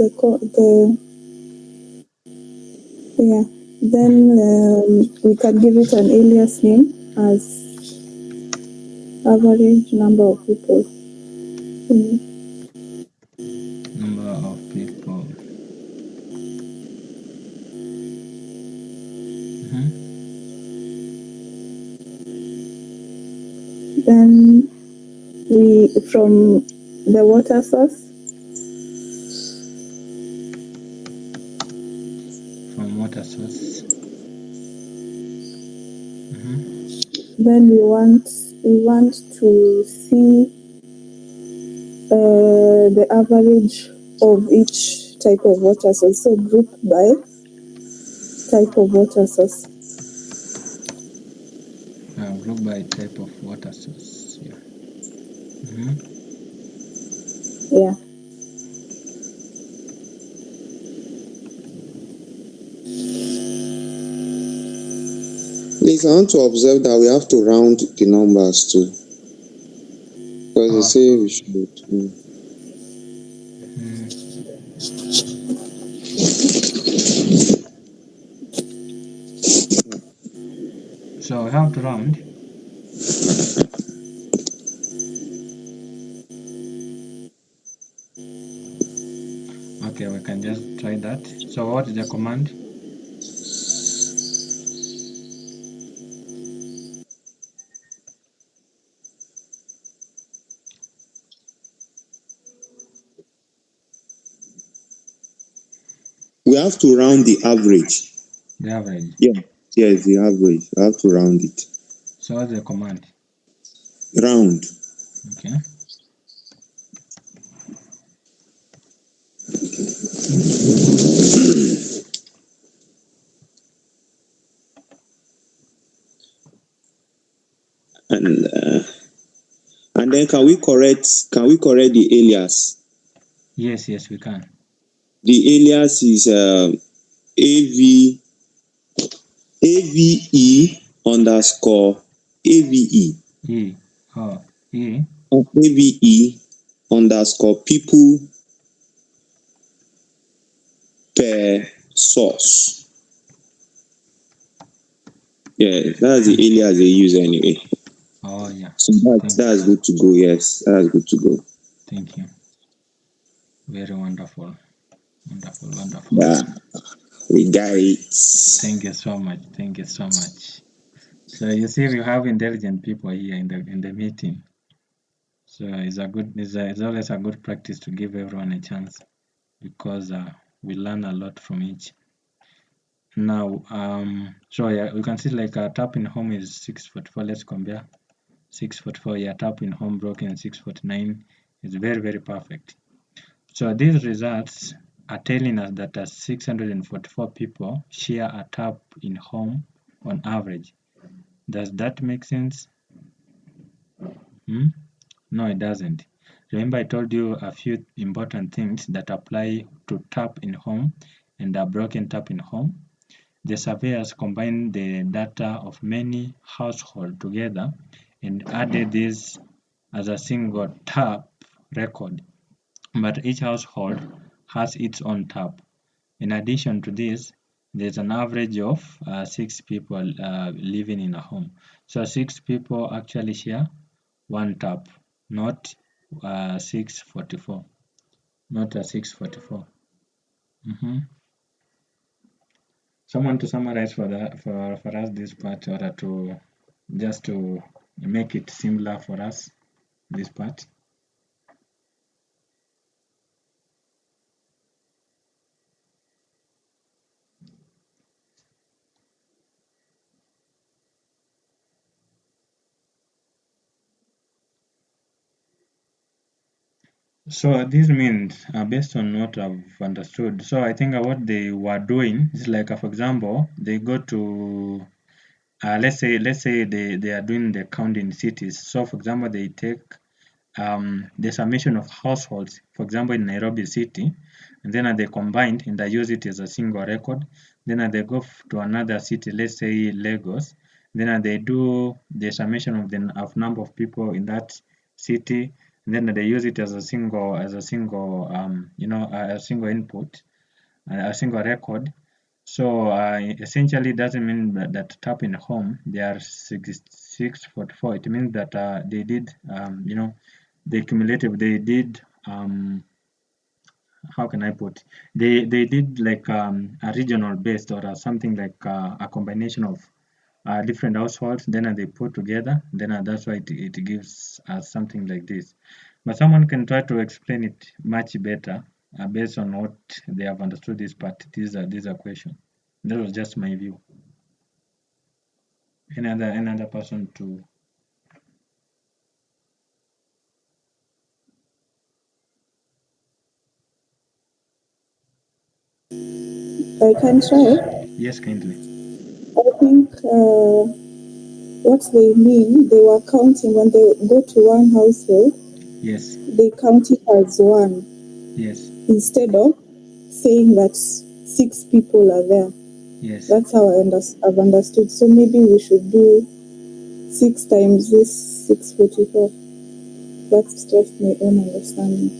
then we can give it an alias name as average number of people. Number of people. Then we, from the water source. From water source. Then we want to see the average of each type of water source. So group by type of water source. Group by type of water source. Yeah. Yeah. Please, I want to observe that we have to round the numbers too. Because they say we should. So we have to round. Okay, we can just try that. So what is the command? We have to round the average. The average. Yeah. Yes, the average. We have to round it. So what's the command? Round. Okay. And then can we correct the alias? Yes, we can. The alias is AVE underscore AVE. AVE underscore people per source. Yeah, that's the alias they use anyway. Oh yeah. So that's good to go. Yes, that's good to go. Thank you. Very wonderful. Wonderful. Yeah, we got it. Thank you so much. Thank you so much. So you see, we have intelligent people here in the meeting. So it's always a good practice to give everyone a chance, because we learn a lot from each. Now, so yeah, we can see like tap in home is 644. Let's compare 644. Yeah, tap in home broken 649 is very perfect. So these results are telling us that 644 people share a tap in home on average. Does that make sense? No, it doesn't. Remember, I told you a few important things that apply to tap in home and a broken tap in home. The surveyors combined the data of many households together and added this as a single tap record. But each household has its own tap. In addition to this, there's an average of 6 people living in a home. So 6 people actually share one tap, not 644. Not a 644. Someone to summarize for us this part, or to make it similar for us, this part. So this means, based on what I've understood, so I think what they were doing is like, for example, they go to, let's say they are doing the count in cities. So for example, they take the summation of households, for example, in Nairobi city, and then they combined and they use it as a single record. Then they go to another city, let's say Lagos. Then they do the summation of the number of people in that city. And then they use it as a single a single input, a single record. So essentially, it doesn't mean that tap in home they are 644. It means that they did, the cumulative, they did, how can I put, they did like a regional based, or something like a combination of different households, then they put together, then that's why it gives us something like this. But someone can try to explain it much better based on what they have understood this part. This is a question. That was just my view. Another person to. I can try. Yes, kindly. I think what they mean, they were counting when they go to one household. Yes. They count it as one. Yes. Instead of saying that 6 people are there. Yes. That's how I've understood. So maybe we should do 6 times this 644. That's just my own understanding.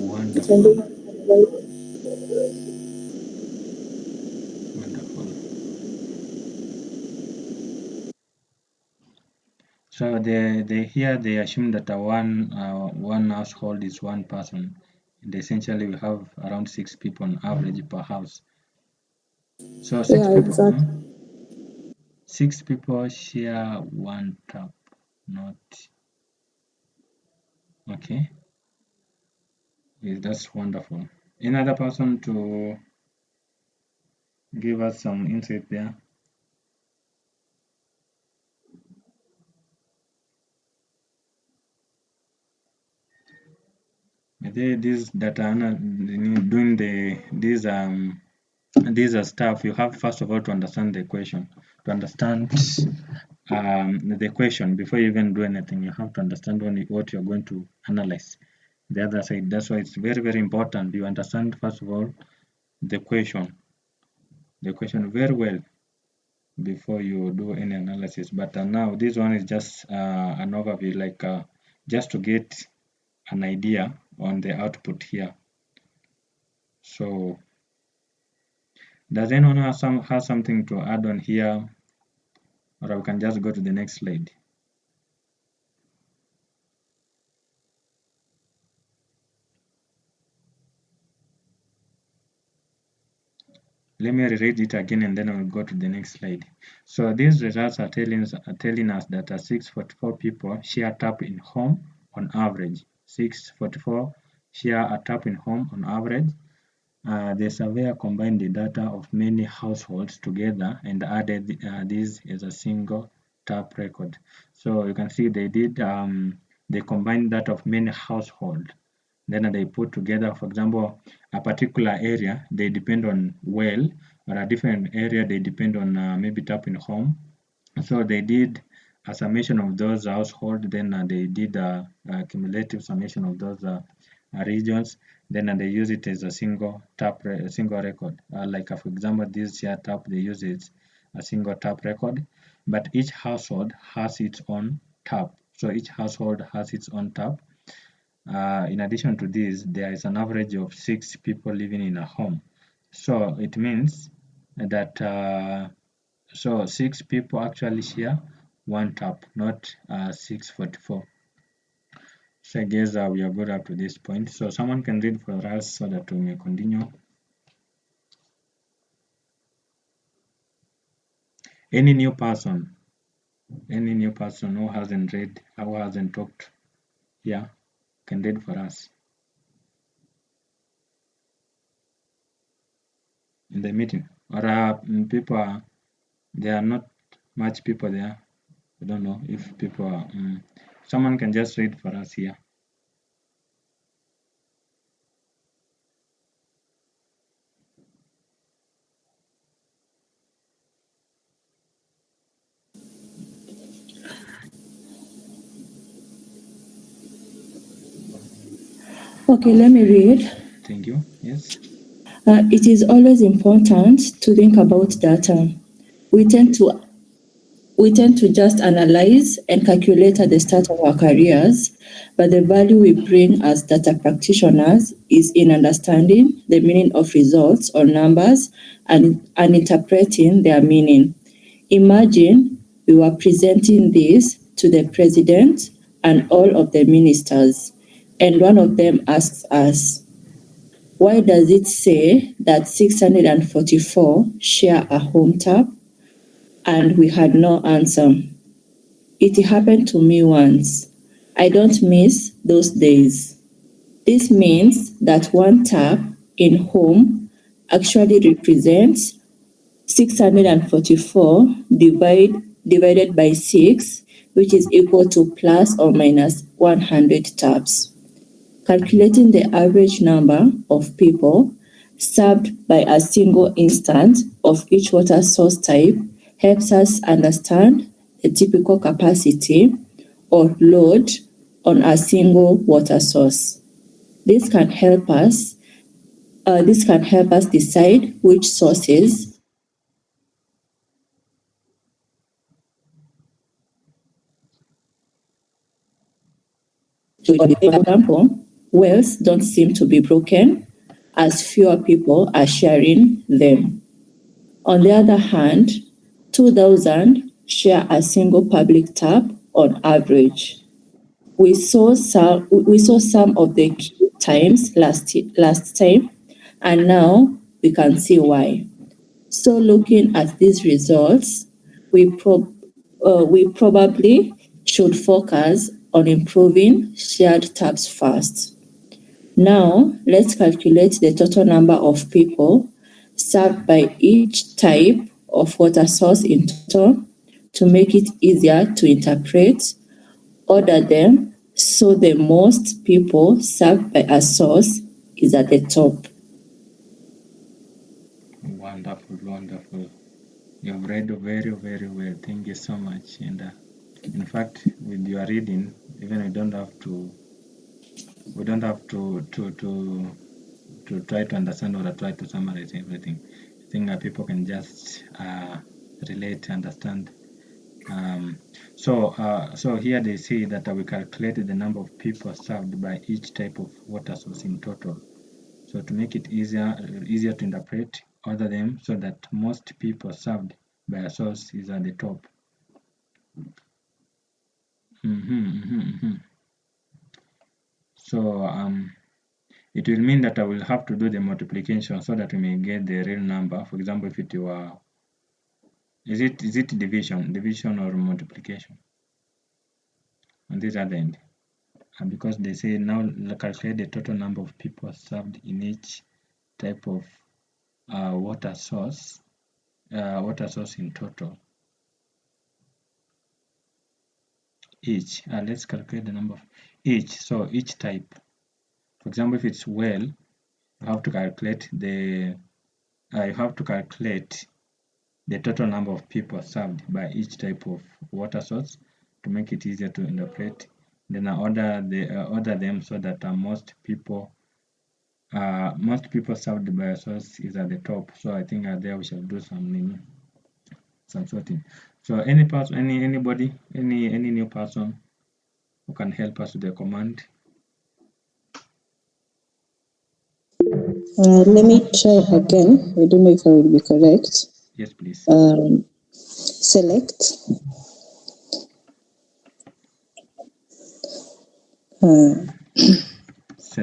Wonderful. So they assume that one household is one person, and essentially we have around 6 people on average per house. So 6 people. Exactly. 6 people share one tap, not. Okay. Yes, that's wonderful. Another person to give us some insight there. These that are doing these are stuff, you have first of all to understand the question. To understand the question before you even do anything, you have to understand what you're going to analyze. The other side, that's why it's very important. You understand first of all the question very well before you do any analysis. But now this one is just an overview, like just to get an idea on the output here. So does anyone have something to add on here, or we can just go to the next slide? Let me reread it again and then I will go to the next slide. So these results are telling us that 644 people share tap in home on average. 644 share a tap in home on average. The surveyor combined the data of many households together and added these as a single tap record. So you can see they did they combined that of many households. Then they put together, for example, a particular area, they depend on well, or a different area, they depend on maybe tap in home. So they did a summation of those households, then they did a cumulative summation of those regions, then they use it as a single record. Like for example, this share tap, they use it a single tap record, but each household has its own tap. So each household has its own tap. In addition to this, there is an average of 6 people living in a home. So it means that 6 people actually share one tap, not 644. So I guess we are good up to this point. So someone can read for us so that we may continue. Any new person who hasn't read, who hasn't talked, yeah, can read for us in the meeting. Or people there are not much people there. I don't know if people are, someone can just read for us here. Okay, let me read. Thank you. Yes. It is always important to think about data. We tend to just analyze and calculate at the start of our careers, but the value we bring as data practitioners is in understanding the meaning of results or numbers and interpreting their meaning. Imagine we were presenting this to the president and all of the ministers, and one of them asks us, why does it say that 644 share a home tap? And we had no answer. It happened to me once. I don't miss those days. This means that one tap in home actually represents 644 divided by 6, which is equal to plus or minus 100 taps. Calculating the average number of people served by a single instance of each water source type helps us understand the typical capacity or load on a single water source. This can help us decide which sources to, for example, wells don't seem to be broken as fewer people are sharing them. On the other hand, 2,000 share a single public tap on average. We saw some of the key times last time, and now we can see why. So looking at these results, we probably should focus on improving shared taps first. Now, let's calculate the total number of people served by each type of water source in total to make it easier to interpret. Order them so the most people served by a source is at the top. Wonderful, wonderful. You've read very, very well. Thank you so much. And in fact, with your reading, even we don't have to try to understand or try to summarize everything. I think people can just relate, understand. So here they say that we calculated the number of people served by each type of water source in total. So to make it easier to interpret, order them so that most people served by a source is at the top. So it will mean that I will have to do the multiplication so that we may get the real number. For example, if it were, is it division or multiplication on this other end? And because they say now calculate the total number of people served in each type of water source in total. Each, let's calculate the number of each. So each type, for example, if it's well, you have to calculate the total number of people served by each type of water source to make it easier to interpret. Then I order them so that most people served by a source is at the top. So I think there we shall do some sorting. So anybody, any new person who can help us with the command? Let me try again. I don't know if I will be correct. Yes, please. Select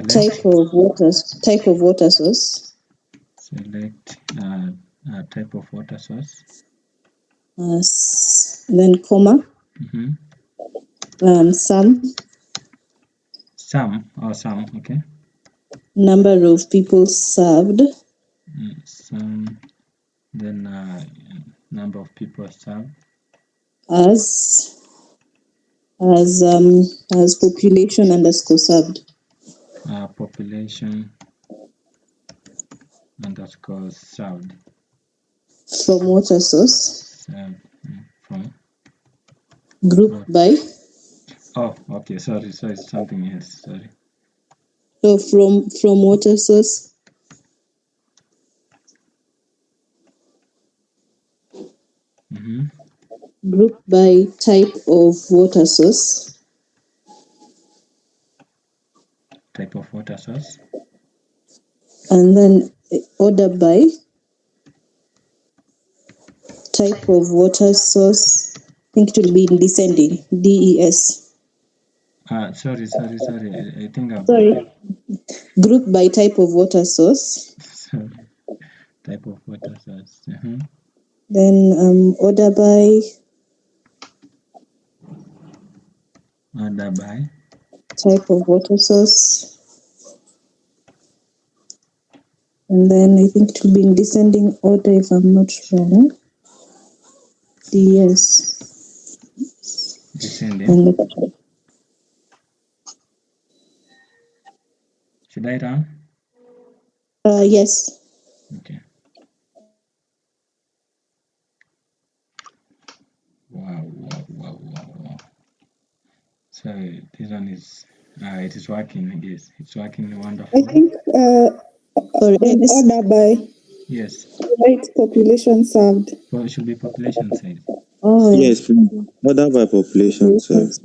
type of water source. Select type of water source. Then comma. Sum, okay. Number of people served. Sum, then number of people served. As population underscore served. Population underscore served. From water source. From group by. Oh, okay. Sorry. So it's something else. Sorry. So from water source. Group by type of water source. Type of water source. And then order by type of water source. I think it will be in descending. DES. Sorry. I think I'm... Sorry. Group by type of water source. Sorry. Type of water source. Then order by. Order by. Type of water source. And then I think it will be in descending order if I'm not wrong. Yes. Descending. Should I run? Yes. Okay. Wow. So this one is it is working, I guess. It's working wonderful. I think order by. Yes. Right, population served. Well, it should be population size. Oh yes, order by population served.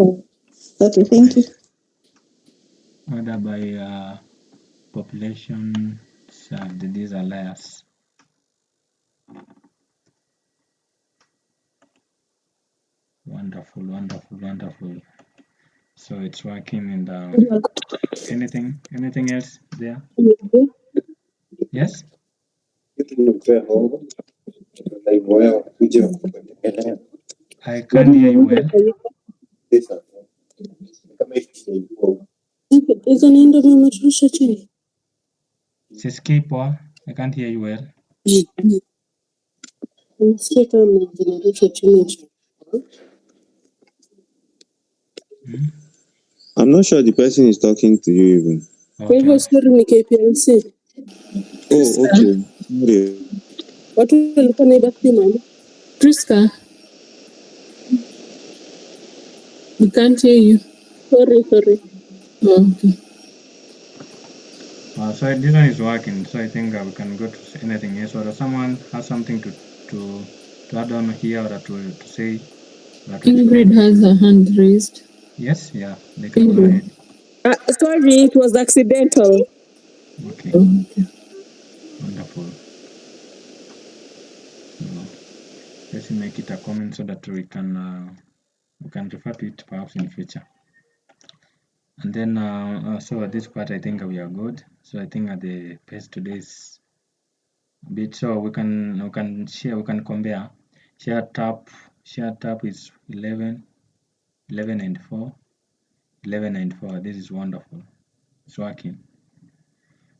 Okay, thank you. Order by population served. These are layers. Wonderful. So it's working in the anything else there? Yes? I can't hear you well. Siski poa, I can't hear you well. I'm not sure the person is talking to you even. Okay. Oh, okay. Priska, we can't hear you. Sorry. Oh, okay. So this one is working. So I think we can go to anything else. Or someone has something to add on here or to say. Ingrid has her hand raised. Yes, yeah, they can go ahead. Sorry, it was accidental. Okay, Okay. wonderful. So let's make it a comment so that we can refer to it perhaps in future. And then so this part I think we are good. So I think at the pace today is a bit, so we can share, we can compare. Share tap is 11 and 4, 11 and 4. This is wonderful. It's working.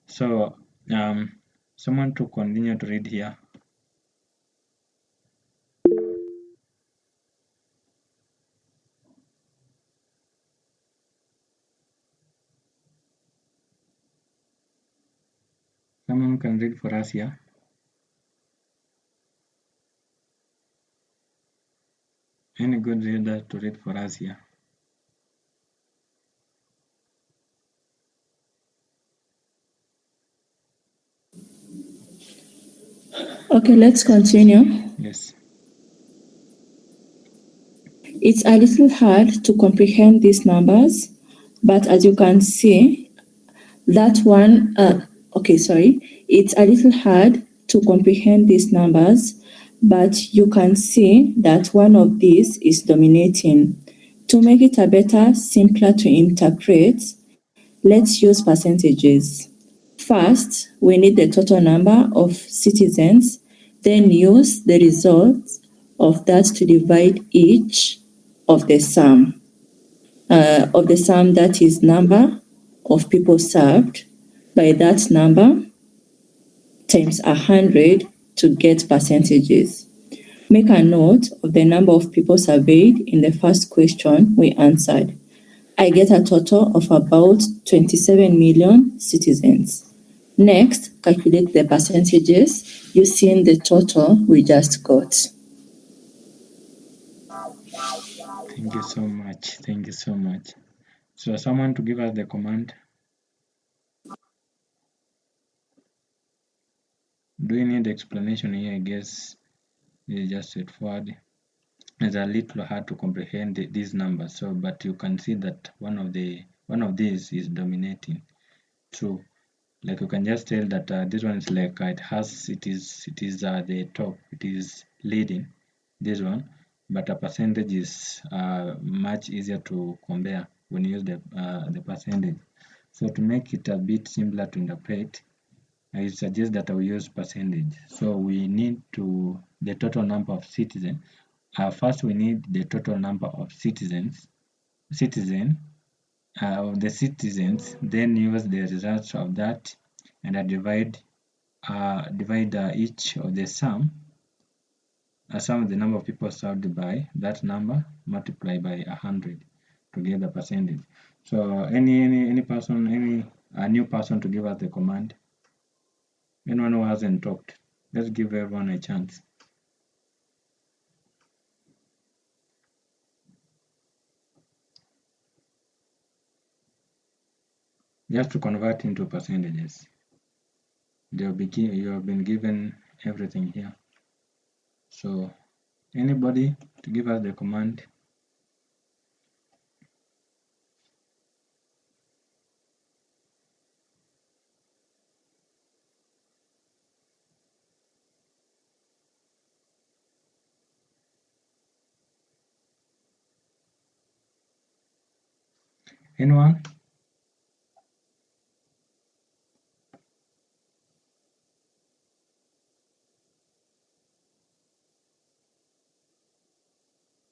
So someone to continue to read here. Someone can read for us here. Any good reader to read for us here? Okay, let's continue. Yes. It's a little hard to comprehend these numbers, but as you can see, that one, it's a little hard to comprehend these numbers, but you can see that one of these is dominating. To make it a better, simpler to interpret, let's use percentages. First, we need the total number of citizens, then use the results of that to divide each of the sum. That is number of people served by that number times 100 to get percentages. Make a note of the number of people surveyed in the first question we answered. I get a total of about 27 million citizens. Next, calculate the percentages using the total we just got. Thank you so much. Thank you so much. So someone to give us the command. Do you need explanation here? I guess it's just straightforward. It's a little hard to comprehend these numbers. So, but you can see that one of these is dominating. True. Like you can just tell that this one is like it is the top. It is leading this one, but a percentage is much easier to compare when you use the percentage. So to make it a bit simpler to interpret, I suggest that we use percentage. So we need the total number of citizens. First, we need the total number of citizens, then use the results of that and divide each of the sum of the number of people served by that number multiply by 100 to get the percentage. So any person, a new person to give us the command. Anyone who hasn't talked, let's give everyone a chance. Just to convert into percentages. You have been given everything here. So anybody to give us the command. Anyone?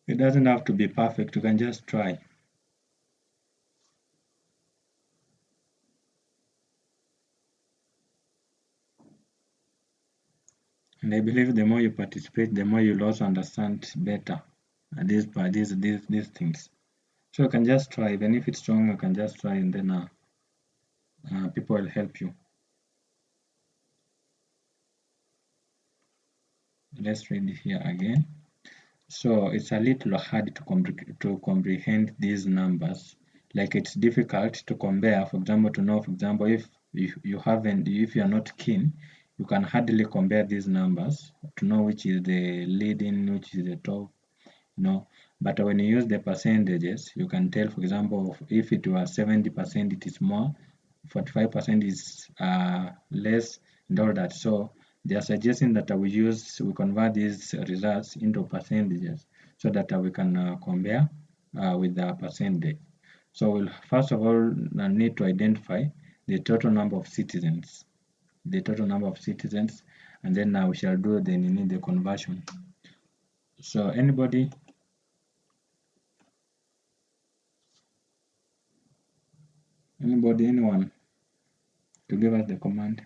It doesn't have to be perfect, you can just try. And I believe the more you participate, the more you'll also understand better these things. So you can just try, even if it's wrong, you can just try, and then people will help you. Let's read it here again. So it's a little hard to comprehend these numbers. Like it's difficult to compare, for example, to know, for example, if you're not keen, you can hardly compare these numbers to know which is the leading, which is the top, But when you use the percentages, you can tell, for example, if it was 70%, it is more, 45% is less and all that. So they are suggesting that we convert these results into percentages so that we can compare with the percentage. So we'll first of all need to identify the total number of citizens, and then we shall do the conversion. So anyone to give us the command?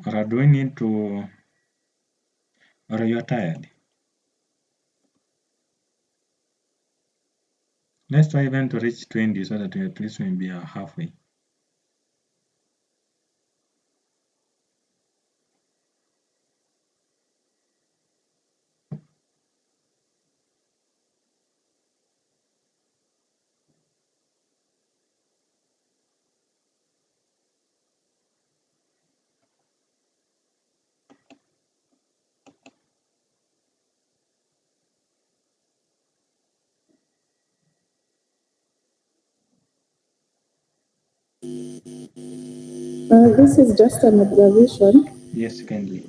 Or do we need to, or you're tired? Let's try even to reach 20 so that at least we'll be halfway. This is just an observation. Yes, kindly.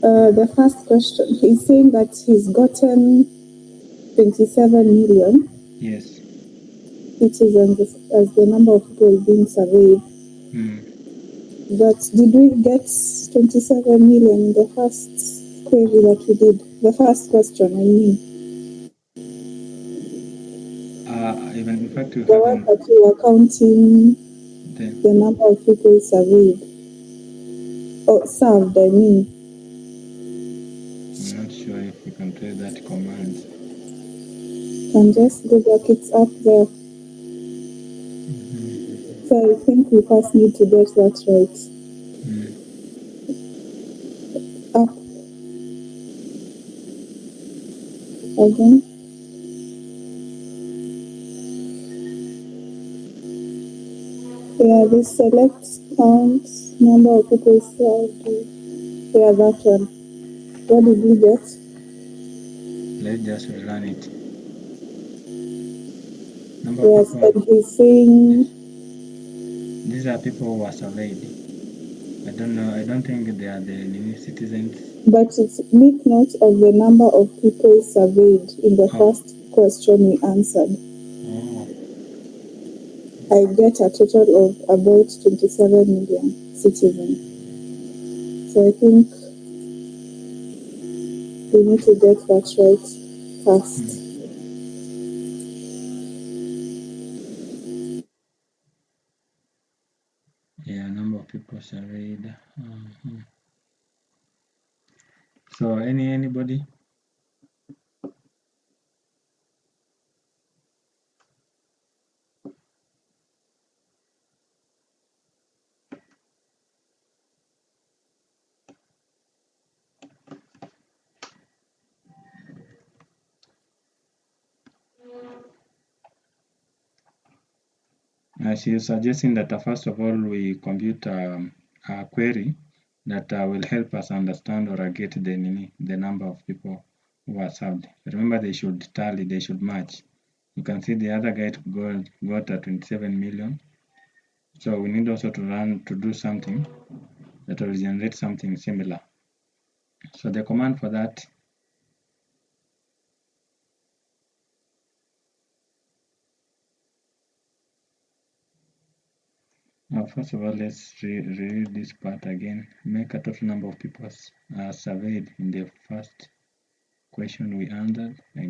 The first question, he's saying that he's gotten 27 million Yes. citizens as the number of people being surveyed. But did we get 27 million in the first query that we did? The first question, I mean. Even in fact, you The one haven't. that you were counting the number of people surveyed. Or served, I mean. I'm not sure if we can try that command. And just go back, it's up there. So I think we first need to get that right. Up. Again. Yeah, this select count number of people served. Yeah, that one. What did we get? Let's just rerun it. Yes, and he's saying these are people who are surveyed. I don't know. I don't think they are the citizens. But it's make note of the number of people surveyed in the first question we answered. I get a total of about 27 million citizens. So I think we need to get that right first. Yeah, number of people surveyed. So anybody? She is suggesting that first of all we compute a query that will help us understand or get the number of people who are served. Remember, they should tally, they should match. You can see the other guy got 27 million. So we need also to do something that will generate something similar. So the command for that first of all, let's read this part again. Make a total number of people surveyed in the first question we answered. I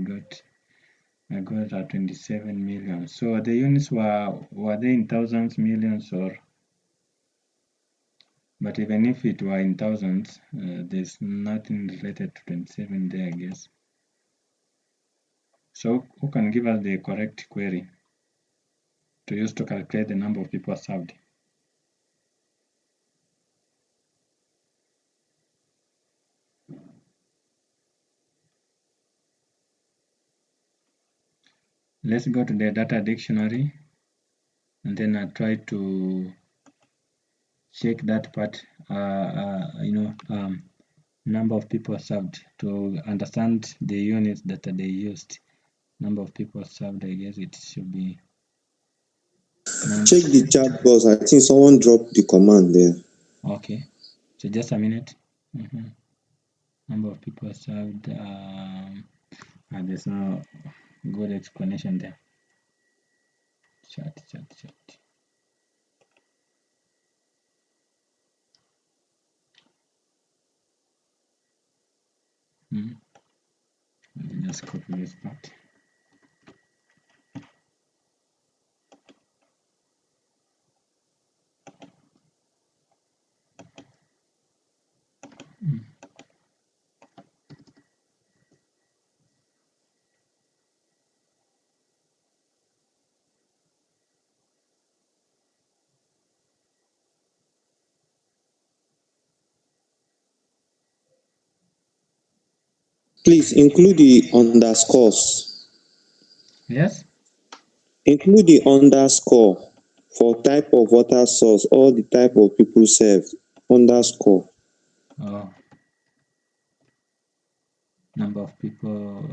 got 27 million. So the units were they in thousands, millions, or? But even if it were in thousands, there's nothing related to 27 there, I guess. So who can give us the correct query to use to calculate the number of people served? Let's go to the data dictionary, and then I try to check that part, number of people served, to understand the units that they used. Number of people served, I guess it should be. Check the chat box. I think someone dropped the command there. Okay, so just a minute. Number of people served. There's no good explanation there. Chat. Let me just copy this part. Please include the underscores. Yes? Include the underscore for type of water source or the type of people served. Underscore. Oh. Number of people.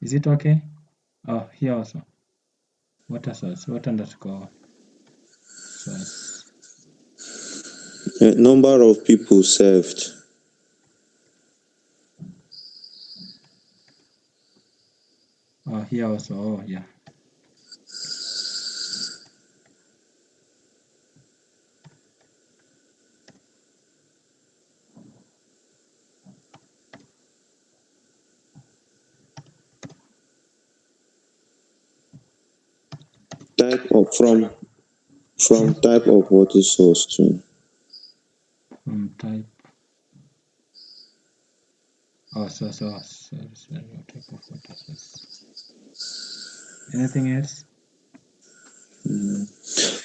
Is it okay? Oh, here also. Water source. What underscore source? Number of people served. Oh, here also. Oh, yeah. Type of from type of water source too. From type. Oh, source. What type of water source? Anything else?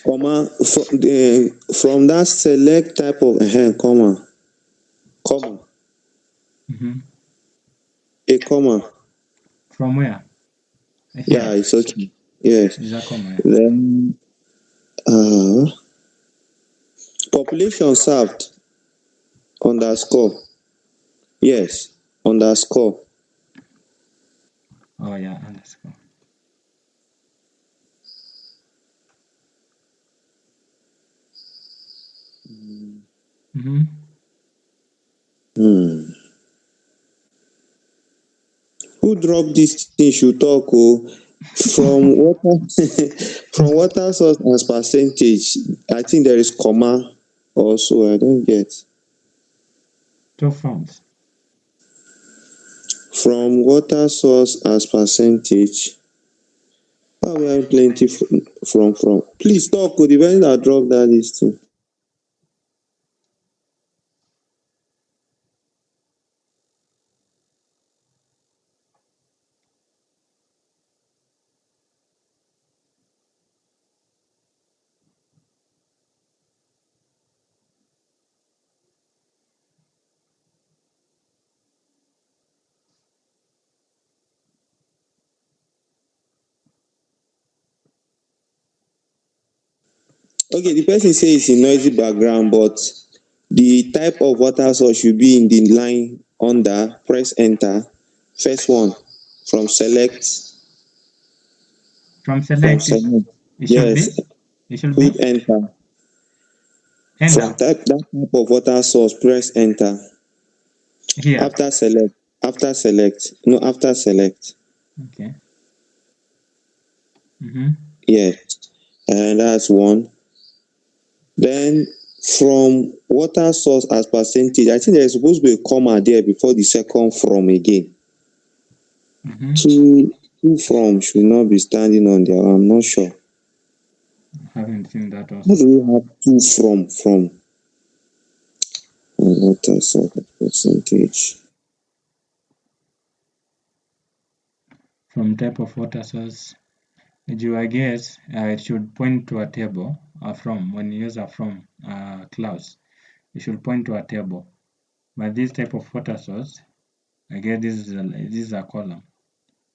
Comma from that select type of comma. A comma. From where? Yeah, it's okay. Yes. Is that comma? Then population served. Underscore. Yes. Underscore. Oh, yeah, underscore. Who dropped this thing should talk from water source as percentage. I think there is comma also. I don't get. Two froms. From water source as percentage. Oh, we have plenty from. Please talk with the person that dropped that this thing. Okay, the person says it's a noisy background, but the type of water source should be in the line under. Press enter. First one from select. From select. Yes. It should Put be. enter. Enter. From that type of water source, press enter. Here. After select. No, after select. Okay. Yes. And that's one. Then from water source as percentage. I think there is supposed to be a comma there before the second from again. Two from should not be standing on there. I'm not sure. I haven't seen that How also. do we have two from water source as percentage? From type of water source, I guess it should point to a table. From, when you use a from clause, it should point to a table. But this type of water source, I guess this is a column.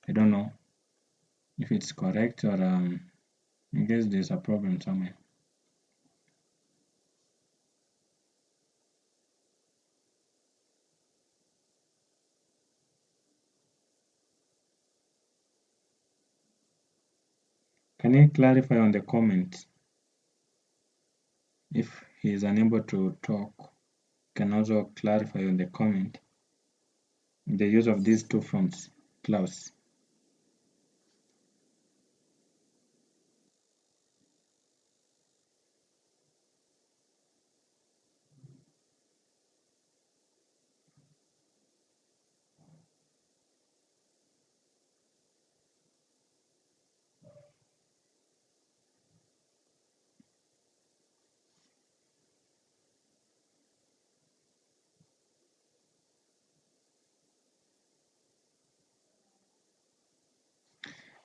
I don't know if it's correct, or I guess there's a problem somewhere. Can you clarify on the comment? If he is unable to talk, can also clarify on the comment the use of these two froms clause.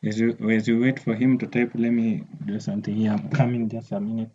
As you wait for him to type, let me do something here. I'm coming, just a minute.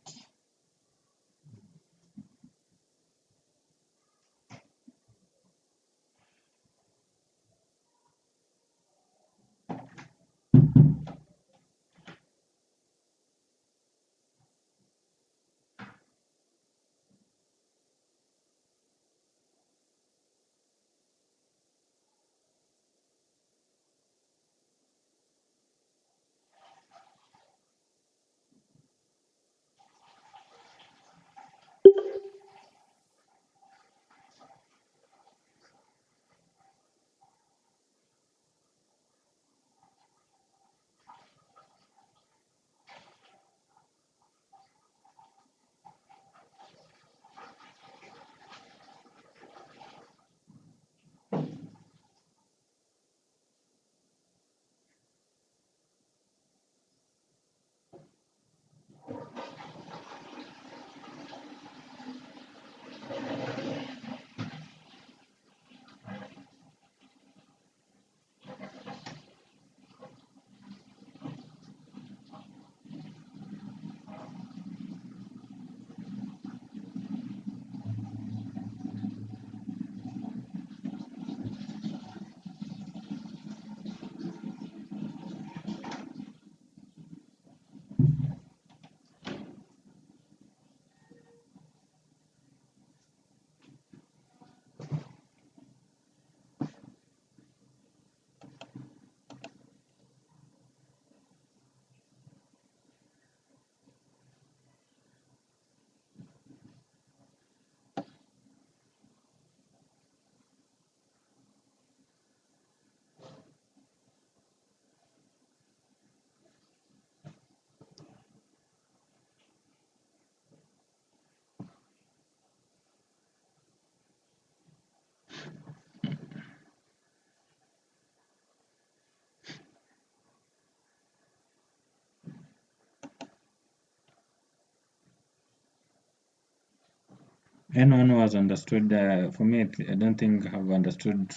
Anyone who has understood, for me, I don't think I've understood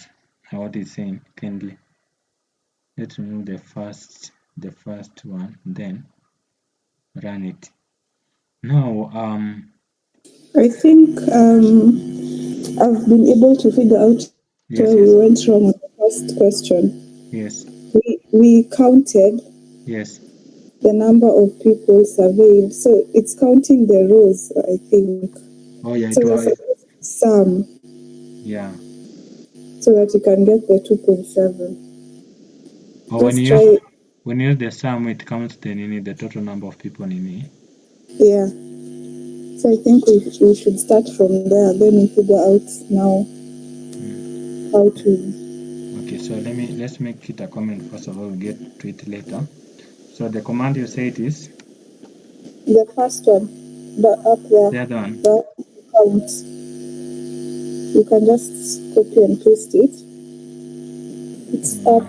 what he's saying kindly. Let's remove the first one, then run it. Now, I think I've been able to figure out where we went wrong on the first question. Yes. We counted Yes. the number of people surveyed, so it's counting the rows, I think. Oh yeah, so it's sum. Yeah. So that you can get the 2.7. Oh, when you use the sum, it counts the total number of people in it. Yeah. So I think we should start from there. Then we figure out now how to. Okay, so let's make it a comment first of all. We'll get to it later. So the command you say it is? The first one. up there, The other one. the count. You can just copy and paste it. It's up.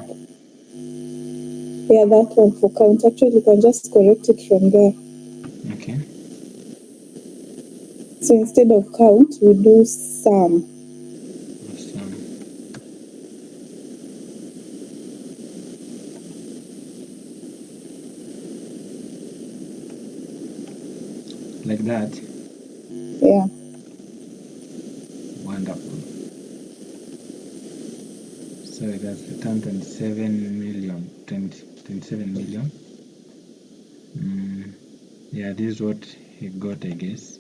Yeah, that one for count. Actually, you can just correct it from there. Okay. So instead of count, we do sum. Awesome. Like that. Yeah. Wonderful. So it has returned 27 million. Yeah, this is what he got, I guess.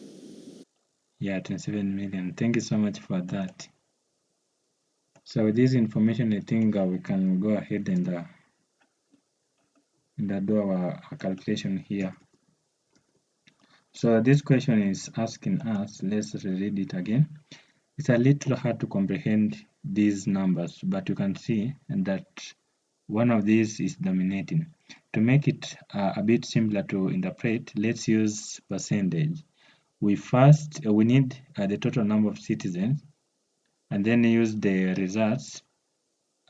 Yeah, 27 million. Thank you so much for that. So with this information, I think we can go ahead and do our calculation here. So this question is asking us, let's read it again. It's a little hard to comprehend these numbers, but you can see that one of these is dominating. To make it a bit simpler to interpret, let's use percentage. We need the total number of citizens, and then use the results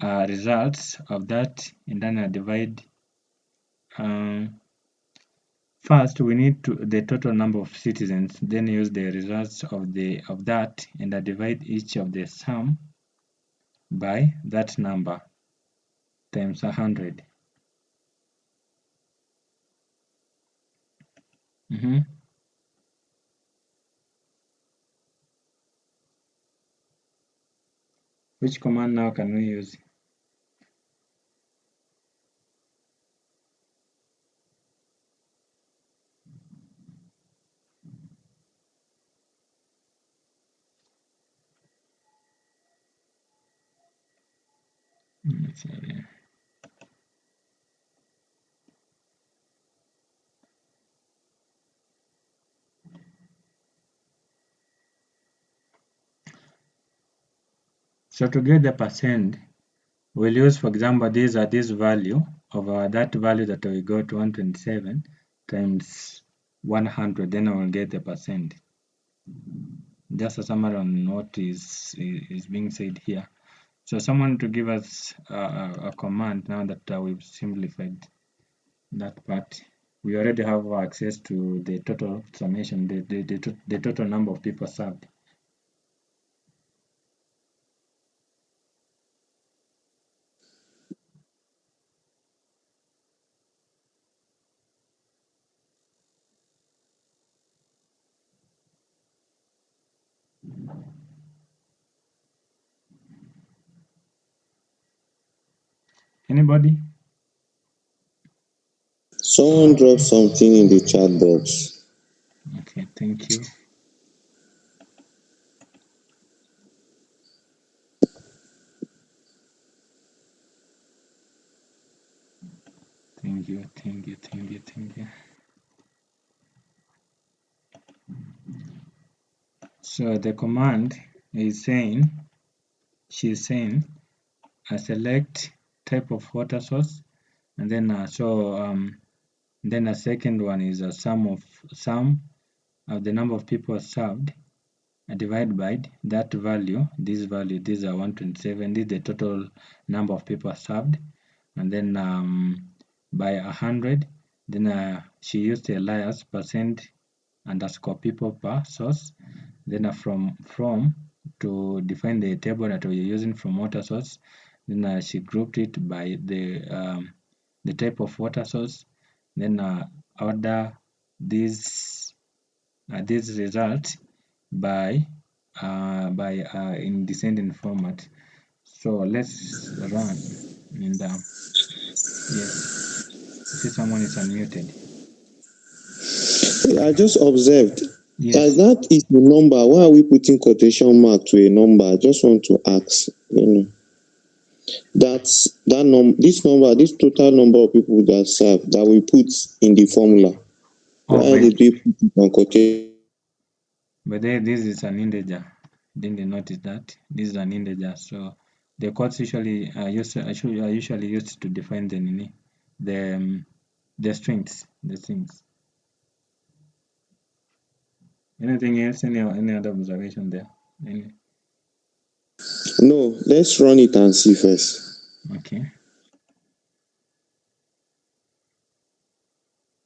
of that, and then divide. First, we need the total number of citizens, then use the results of that, and divide each of the sum by that number times 100. Which command now can we use? Sorry. So to get the percent, we'll use, for example, this value of that value that we got 127 times 100, then I will get the percent. Just a summary on what is being said here. So someone to give us a command now that we've simplified that part. We already have access to the total summation, the total number of people served. Anybody? Someone dropped something in the chat box. Okay, thank you. Thank you. So the command is saying, she's saying, select type of water source, and then then a second one is a sum of the number of people served, divided by that value. This is 127. This is the total number of people served, and then by 100. Then she used the alias %_ people per source. Then from to define the table that we're using from water source. Then she grouped it by the type of water source. Then order these results by in descending format. So let's run, and yes, see, someone is unmuted. I just observed. Yes. As that is the number, why are we putting quotation mark to a number? I just want to ask. This total number of people that serve that we put in the formula. Why did we put it on quotation? But this is an integer. Didn't notice that this is an integer. So the quotes usually are usually used to define the strings, the things. Anything else? Any other observation there? Any? No, let's run it and see first. Okay.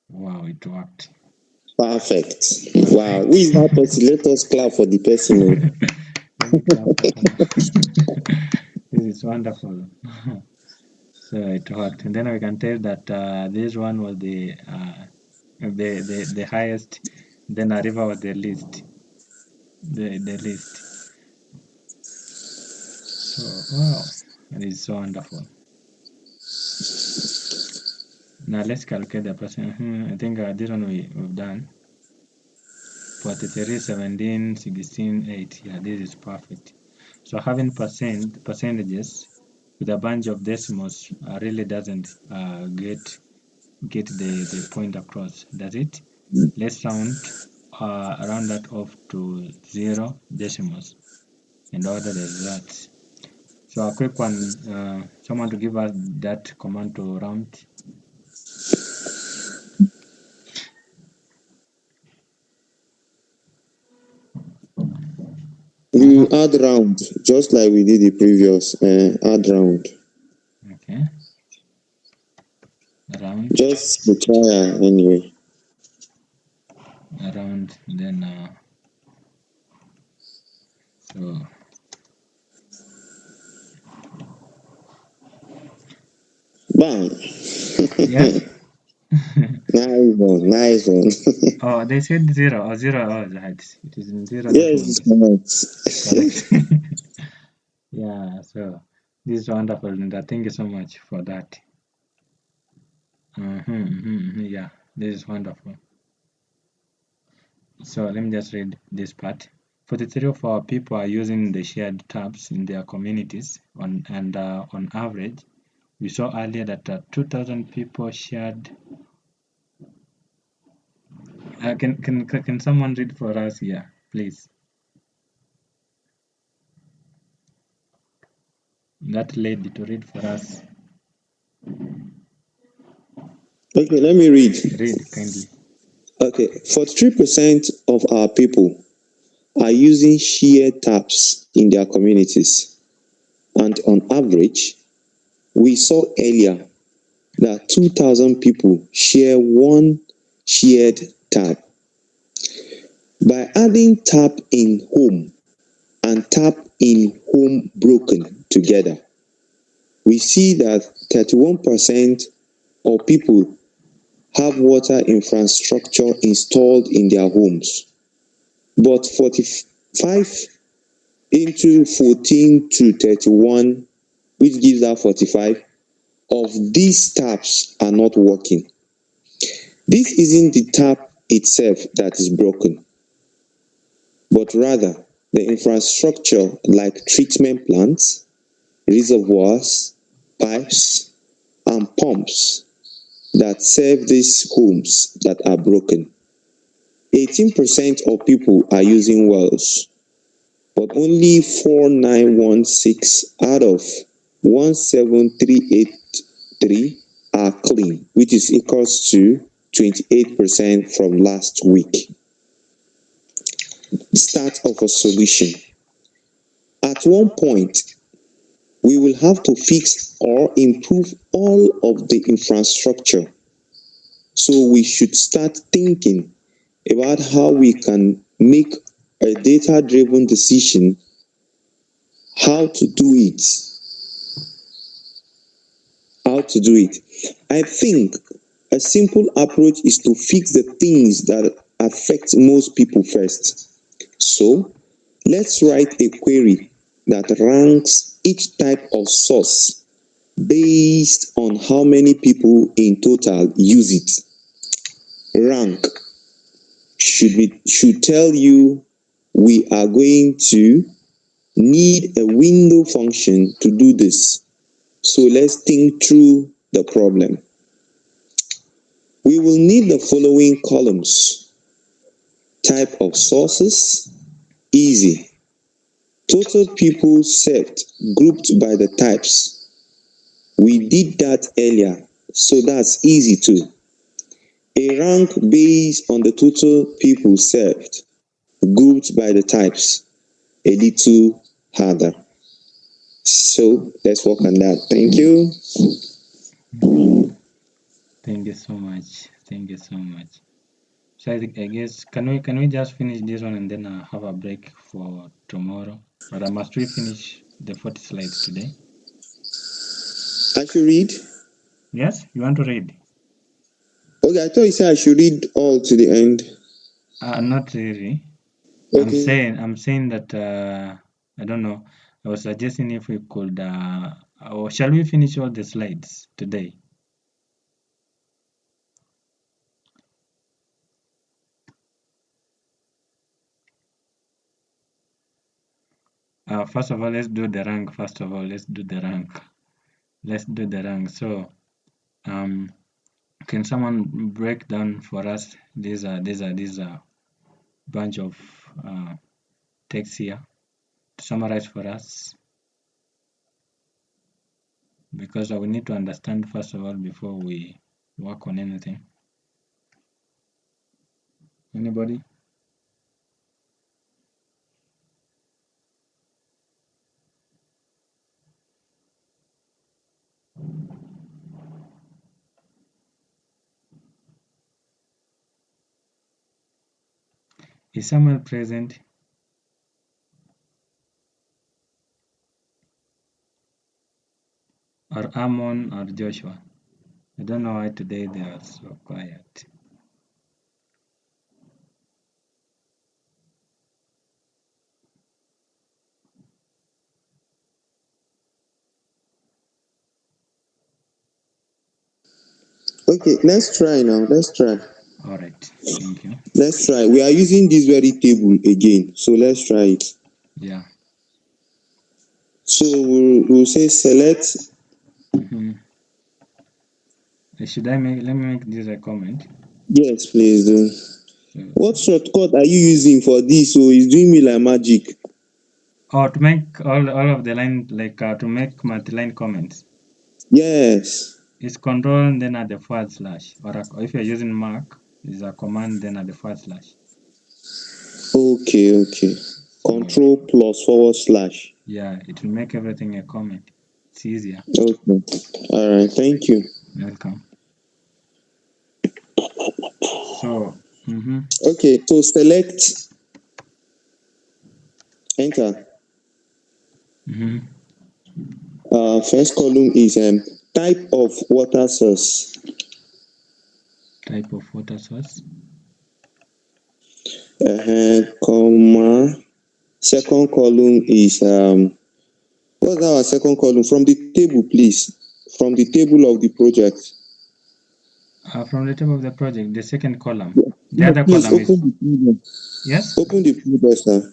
Wow, it worked. Perfect. Wow. Who is that person? Let us clap for the person. Let me clap for someone. This is wonderful. So it worked, and then we can tell that this one was the highest. Then a river was the least. The least. So wow, it is so wonderful. Now let's calculate the percent. I think this one we've done. 43, 17, 16, 8. Yeah, this is perfect. So having percentages with a bunch of decimals really doesn't get the point across, does it? Let's round that off to 0 decimals and order the results. So a quick one, someone to give us that command to round. We add round, just like we did the previous add round. Okay. Round. Just the trial anyway. Around, then so Bang. yeah. Nice one. Oh, they said 0 or 0. Oh, right. It is in 0 Yes, decimals. Correct. Yeah, so this is wonderful, Linda. Thank you so much for that. Yeah, this is wonderful. So let me just read this part. 43 of our people are using the shared tabs in their communities, on average, we saw earlier that 2,000 people shared. Can someone read for us here, please? That lady to read for us. Okay, let me read. Read kindly. Okay, 43% of our people are using shared tabs in their communities. And on average, we saw earlier that 2,000 people share one shared tab. By adding tap in home and tap in home broken together, we see that 31% of people have water infrastructure installed in their homes, but 45 into 14 to 31, which gives that 45, of these taps are not working. This isn't the tap itself that is broken, but rather the infrastructure like treatment plants, reservoirs, pipes, and pumps that serve these homes that are broken. 18% of people are using wells, but only 4916 out of 17383 are clean, which is equals to 28% from last week. Start of a solution. At one point, we will have to fix or improve all of the infrastructure. So we should start thinking about how we can make a data-driven decision how to do it. I think a simple approach is to fix the things that affect most people first. So let's write a query that ranks each type of source based on how many people in total use it. Rank should tell you we are going to need a window function to do this. So let's think through the problem. We will need the following columns. Type of sources, easy. Total people served, grouped by the types. We did that earlier, so that's easy too. A rank based on the total people served. grouped by the types a little harder. So let's work on that. Thank you. Thank you so much. Thank you so much. So I guess can we just finish this one and then have a break for tomorrow? Or must we finish the 40 slides today? I should read. Yes, you want to read? Okay, I thought you said I should read all to the end. Not really. Okay. I'm saying that I don't know. I was suggesting if we could or shall we finish all the slides today? First of all, let's do the rank. Let's do the rank. So can someone break down for us these bunch of text here to summarize for us, because we need to understand first of all before we work on anything. Anybody? Is Samuel present? Or Amon or Joshua? I don't know why today they are so quiet. Okay, let's try now. Let's try. All right, thank you. Let's try. We are using this very table again, so let's try it. Yeah. So we'll say select. Should I make? Let me make this a comment. Yes, please do. So, What shortcut are you using for this? So it's doing me like magic. oh, to make all of the line, like to make multi-line comments. Yes. It's control and then at the forward slash, or if you're using Mac, is a command then at the forward slash. Okay. Control plus forward slash. Yeah, it will make everything a comment. It's easier. Okay. All right. Thank you. Welcome. So. Okay. So select. Enter. First column is type of water source. Type of water source. Comma. Second column is what's our second column? From the table, please. From the table of the project. From the table of the project, the second column. The other please column is. The project. Yes. Open the project, sir.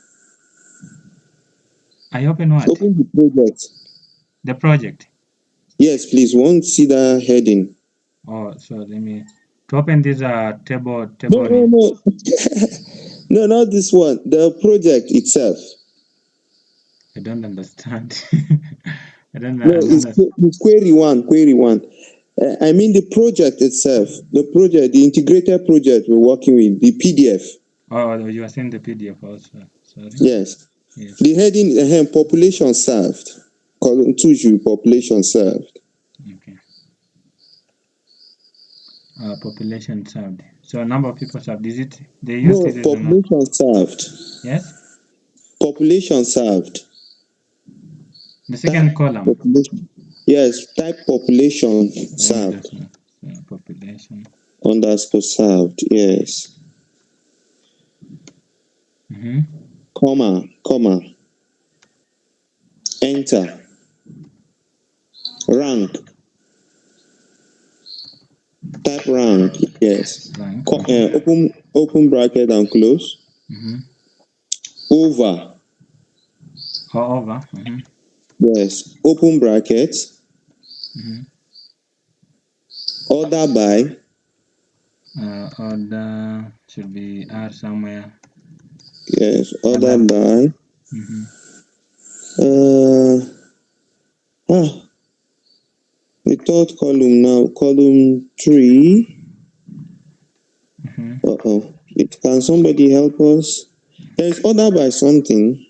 I open what? Open the project. The project. Yes, please. Won't see the heading. Oh, so let me to open this table. No. No, not this one. The project itself. I don't understand. I don't know. No, it's query one. I mean the project itself. The project, the integrated project we're working with, the PDF. Oh, you are saying the PDF also. Sorry. Yes. The heading population served. Column 2 should be population served. Okay. Population served. So number of people served. Is it they use this? Population served. Yes. Population served. The second column. Population. Yes, type population served. Population underscore served. Yes. Comma. Enter. Rank. Type rank. Yes. Rank. Open bracket and close. Over. Over. Yes. Open bracket. Order by. Order should be R somewhere. Yes. Order by. The third column now. Column 3. Can somebody help us? There is order by something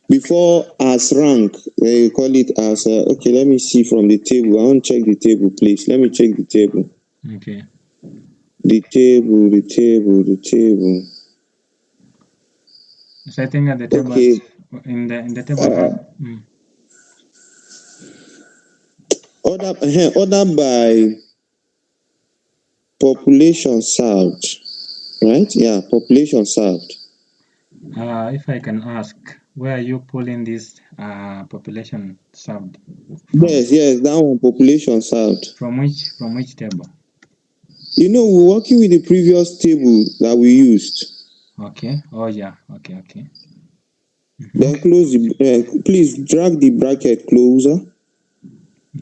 before as rank. You call it as okay. Let me see from the table. I want to check the table, please. Let me check the table. Okay. The table. So I think at the table, Okay. in the table, Order by population served, right? Yeah, population served. if I can ask, where are you pulling this population served from? Yes, that one, population served. From which table? You know, we're working with the previous table that we used. Okay. Oh yeah. Okay. Then close the. Please drag the bracket closer.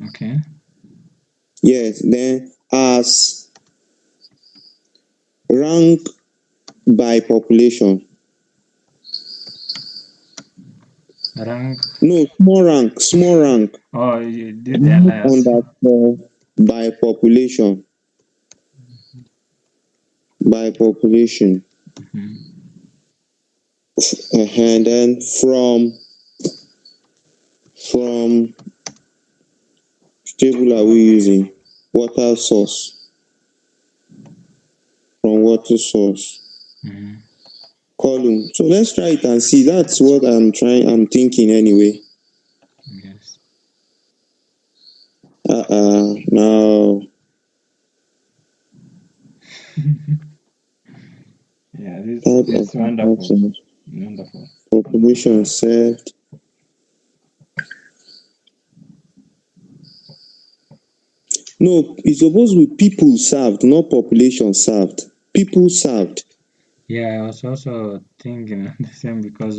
Okay. Yes. Then as rank by population. Rank. No, small rank. Oh, you did the alias. Underscore by population. By population. And then from table are we using? Water source. From water source. Column. So let's try it and see. That's what I'm thinking anyway. Yes. Now. Yeah, this is wonderful. Wonderful. Population served. No, it's supposed to be people served, not population served. People served. Yeah, I was also thinking the same because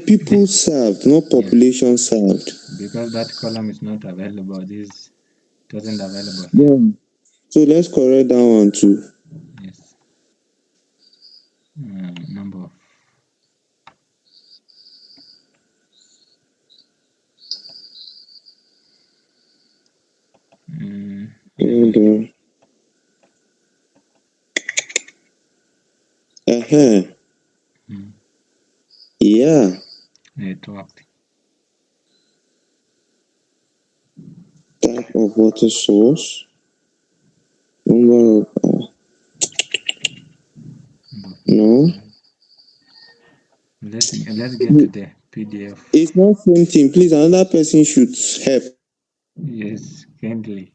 people served, not population served. Because that column is not available. This wasn't available. Yeah. So let's correct that one too. Yes. Number of. Yeah. It worked. Type of water source. Number of. No. Let's get to the PDF. It's not same thing. Please, another person should help. Yes, kindly.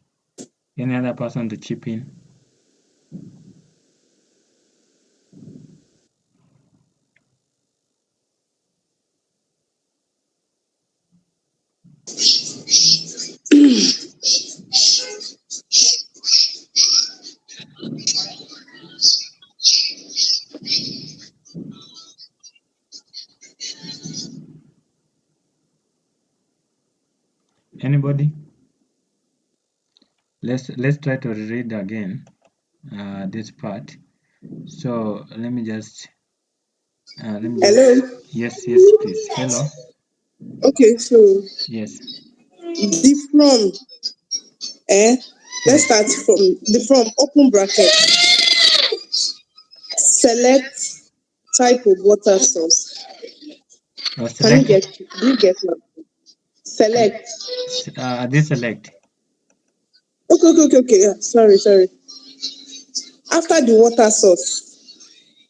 Any other person to chip in? Anybody? Let's try to read again this part. So let me just. Hello. Yes, please. Hello. Okay, so yes. The from. Let's start from the from open bracket. Select type of water source. Can you get? Do you get now? Select. Deselect. Okay. Yeah, sorry. After the water source.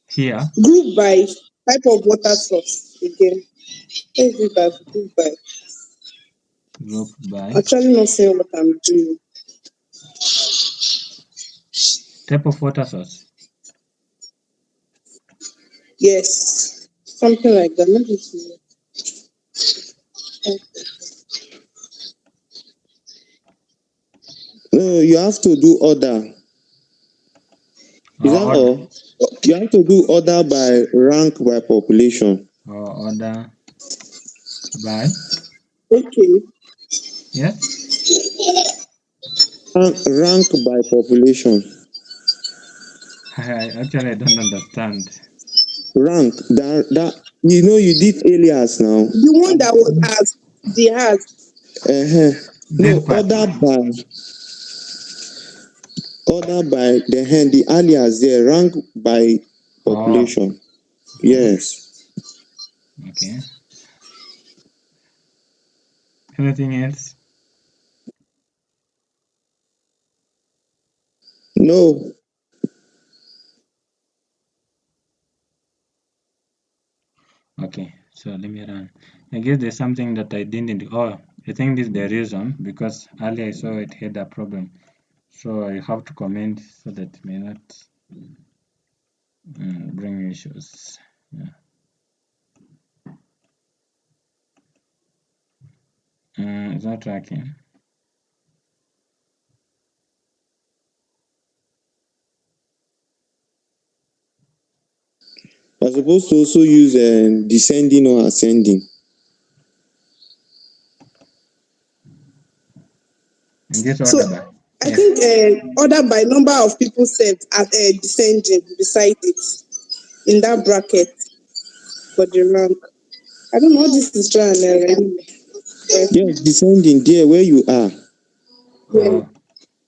Here. Group by type of water source again. Group by. Group by. Actually, not saying what I'm doing. Type of water source. Yes, something like that. Let me see. No, you have to do order. Is that all? You have to do order by rank by population. Order by. Okay. Yes. Rank by population. I actually don't understand. Rank that you did alias now. The one that was asked, the has. No, order by the alias there, rank by population. Yes. Okay. Anything else? No. Okay, so let me run. I guess there's something that I didn't. Oh, I think this is the reason because earlier I saw it had a problem. So I have to comment so that it may not bring issues. Yeah. It's not tracking. We're supposed to also use descending or ascending. In this So order, but I yes. think order by number of people served at descending beside it in that bracket for the rank. I don't know what this is trying to Yes, descending there where you are. Oh,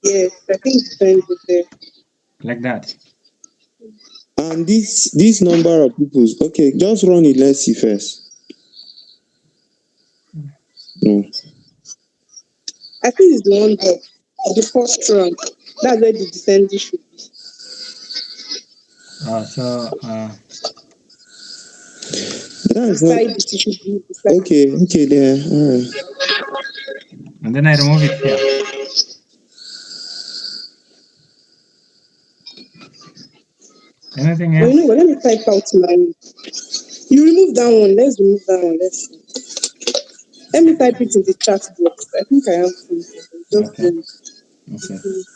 yes, I think descending there. like that. And this number of people. Okay, just run it. Let's see first. No. I think it's the one there, the first rank. That's where the descending should be. So That's not Beside it, it should be beside okay. Okay, there. All right. and then I remove it here. Anything But you know else? what? Let me type out my. You remove that one. Let's remove that one. Let's see. Let me type it in the chat box. I think I have something. Just Okay. do Okay. it.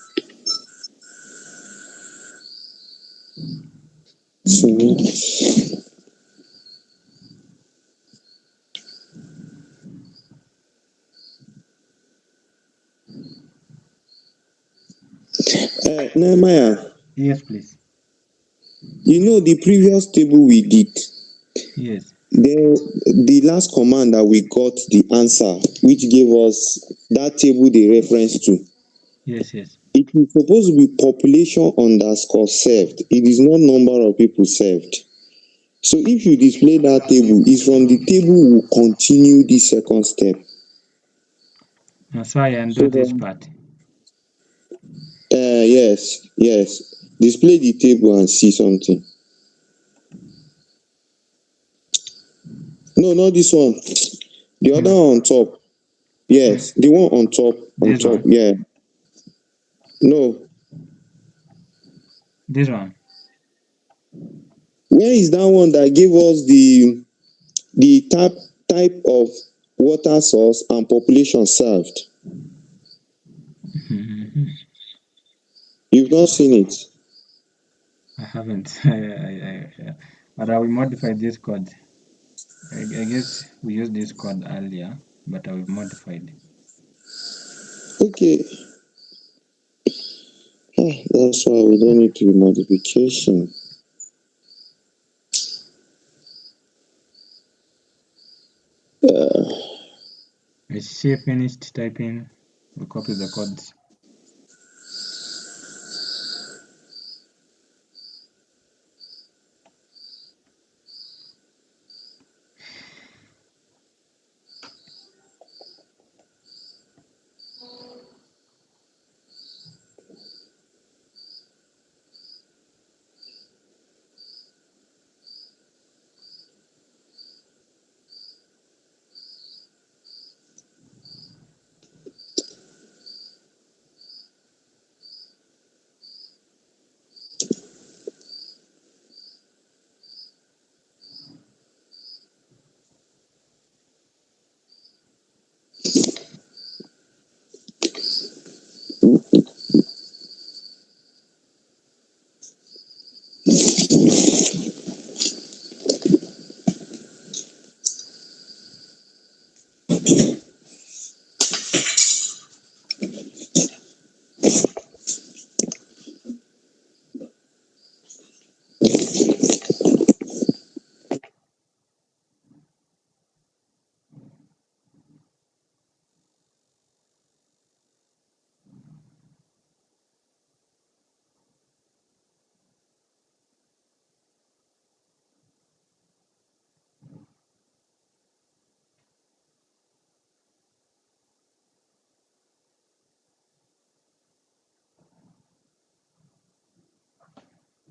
So, Nehemiah, Yes, please. you know the previous table we did. Yes. The last command that we got the answer, which gave us that table they reference to. Yes. Yes. It is supposed to be population underscore served. It is not number of people served. So if you display that table, it's from the table we will continue the second step. So I undo So this part. yes. Display the table and see something. No, not this one. The other one on top. Yes, the one on top. This one. Yeah. No. This one. Where is that one that gave us the type of water source and population served? You've not seen it. I haven't. But I will modify this code. I guess we used this code earlier, but I will modify it. Okay. That's why we don't need to do modification. I see finished typing. We copy the codes.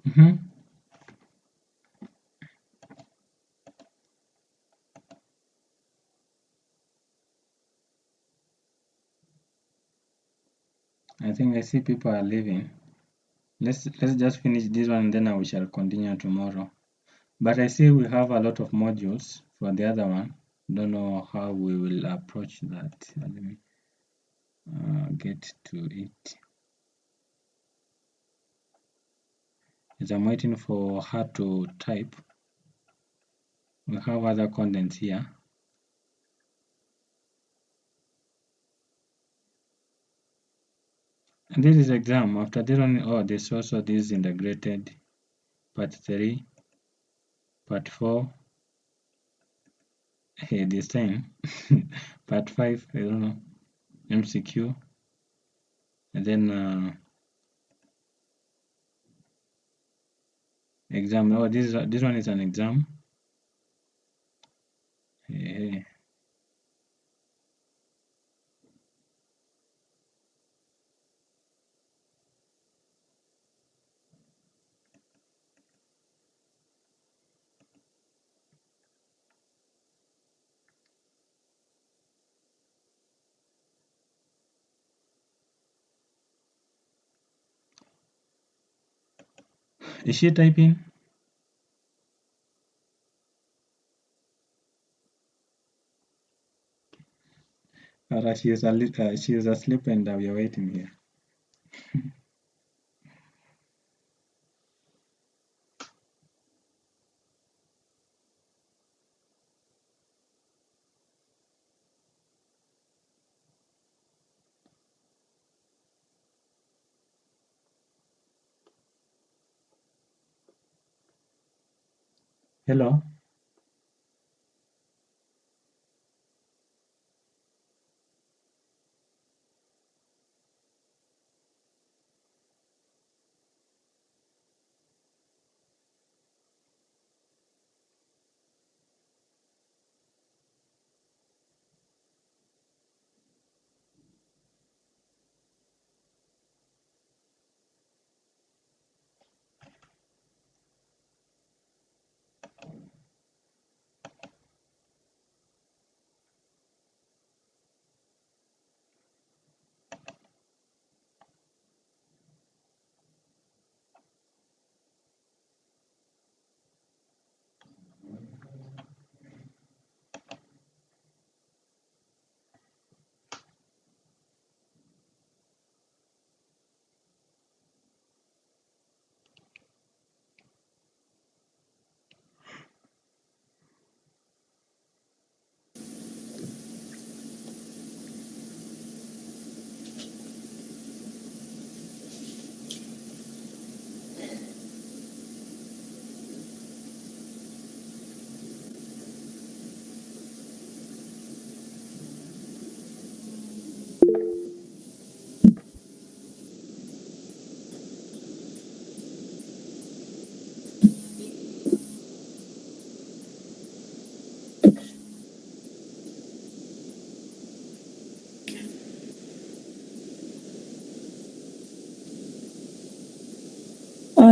Mhm. I think I see people are leaving. Let's just finish this one and then we shall continue tomorrow. But I see we have a lot of modules for the other one. Don't know how we will approach that. Let me get to it. As I'm waiting for her to type, we have other contents here. And this is exam. After this one, oh, there's also this integrated part 3, part 4. Hey, this time part 5, I don't know, MCQ, and then exam. Oh, this one is an exam. Hey. Is she typing? Or she is asleep and we are waiting here. Hello.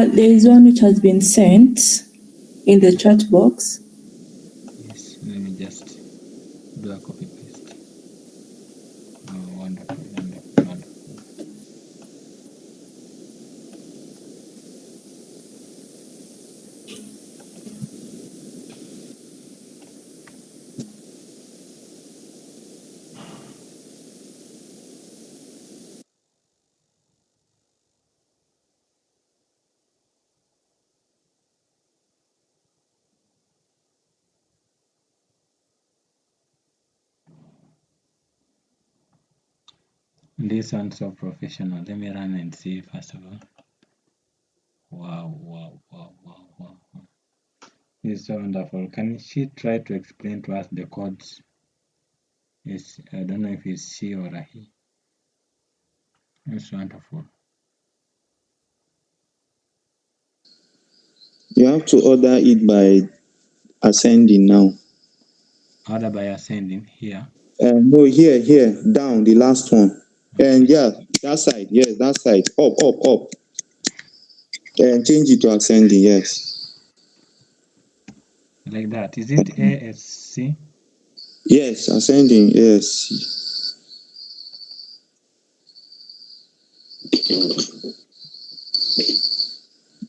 There is one which has been sent in the chat box. Yes, let me just do a copy paste. Oh, wonderful, wonderful, wonderful. This one's so professional. Let me run and see first of all. Wow, wow, wow, wow, wow, wow. This is so wonderful. Can she try to explain to us the codes? Yes, I don't know if it's she or a he. It's wonderful. You have to order it by ascending now. Order by ascending here. No, here, down, the last one. And yeah, that side, yes, that side. Up. Change it to ascending, yes. Like that. Is it A as C? Yes, ascending, yes.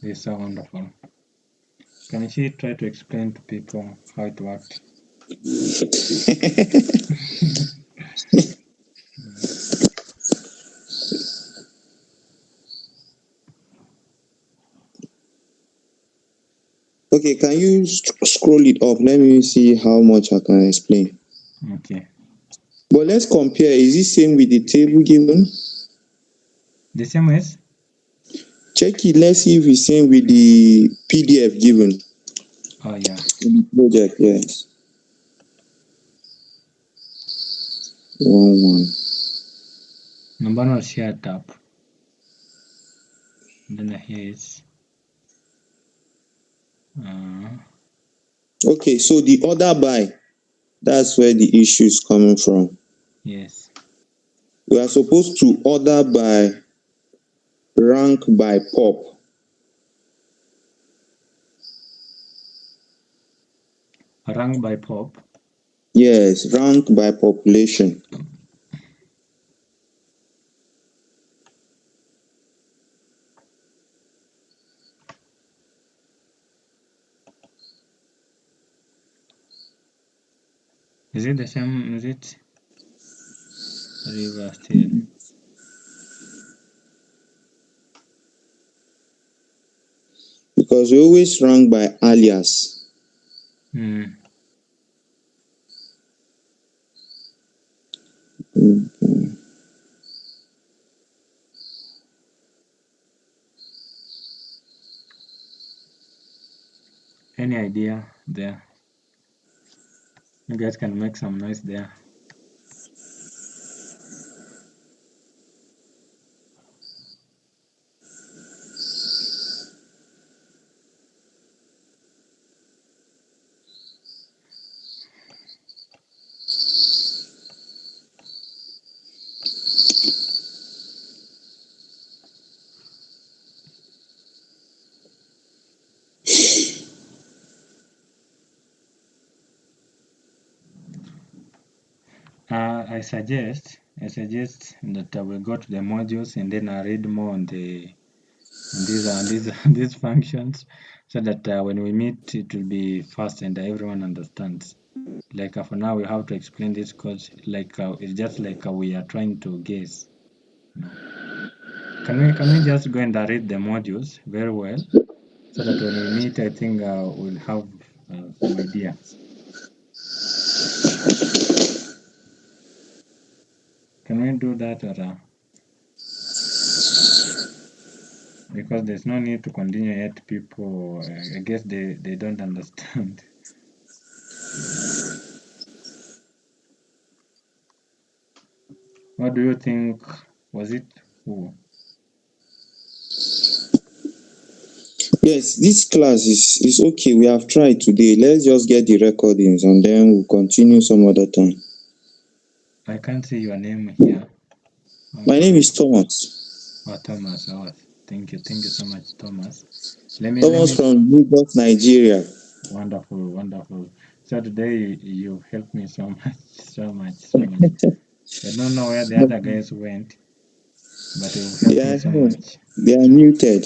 It's so wonderful. Can she try to explain to people how it worked? Okay, can you scroll it up? Let me see how much I can explain. Okay. But let's compare. Is it same with the table given? The same as? Check it. Let's see if it's same with the PDF given. Oh, yeah. In the project, yes. 1 1. Number one share tab. And then here is Okay, so the order by, that's where the issue is coming from. yes. We are supposed to order by rank by pop. Rank by pop. Yes, rank by population. Is it the same? Is it River still? Because we always rank by alias. Any idea there? You guys can make some noise there. I suggest that we go to the modules and then I read more on these functions, so that when we meet it will be fast and everyone understands. Like for now we have to explain this because like it's just like we are trying to guess. Can we just go and read the modules very well, so that when we meet I think we'll have some idea. Can we do that, or because there's no need to continue yet, people I guess they don't understand. What do you think? Was it who? Yes, this class is okay. We have tried today. Let's just get the recordings and then we'll continue some other time. I can't see your name here. My name is Thomas. Oh, Thomas. Oh, thank you so much, Thomas. Thomas from Lagos, Nigeria. Wonderful. So today you helped me so much. I don't know where the other guys went, but you helped me so much. They are muted.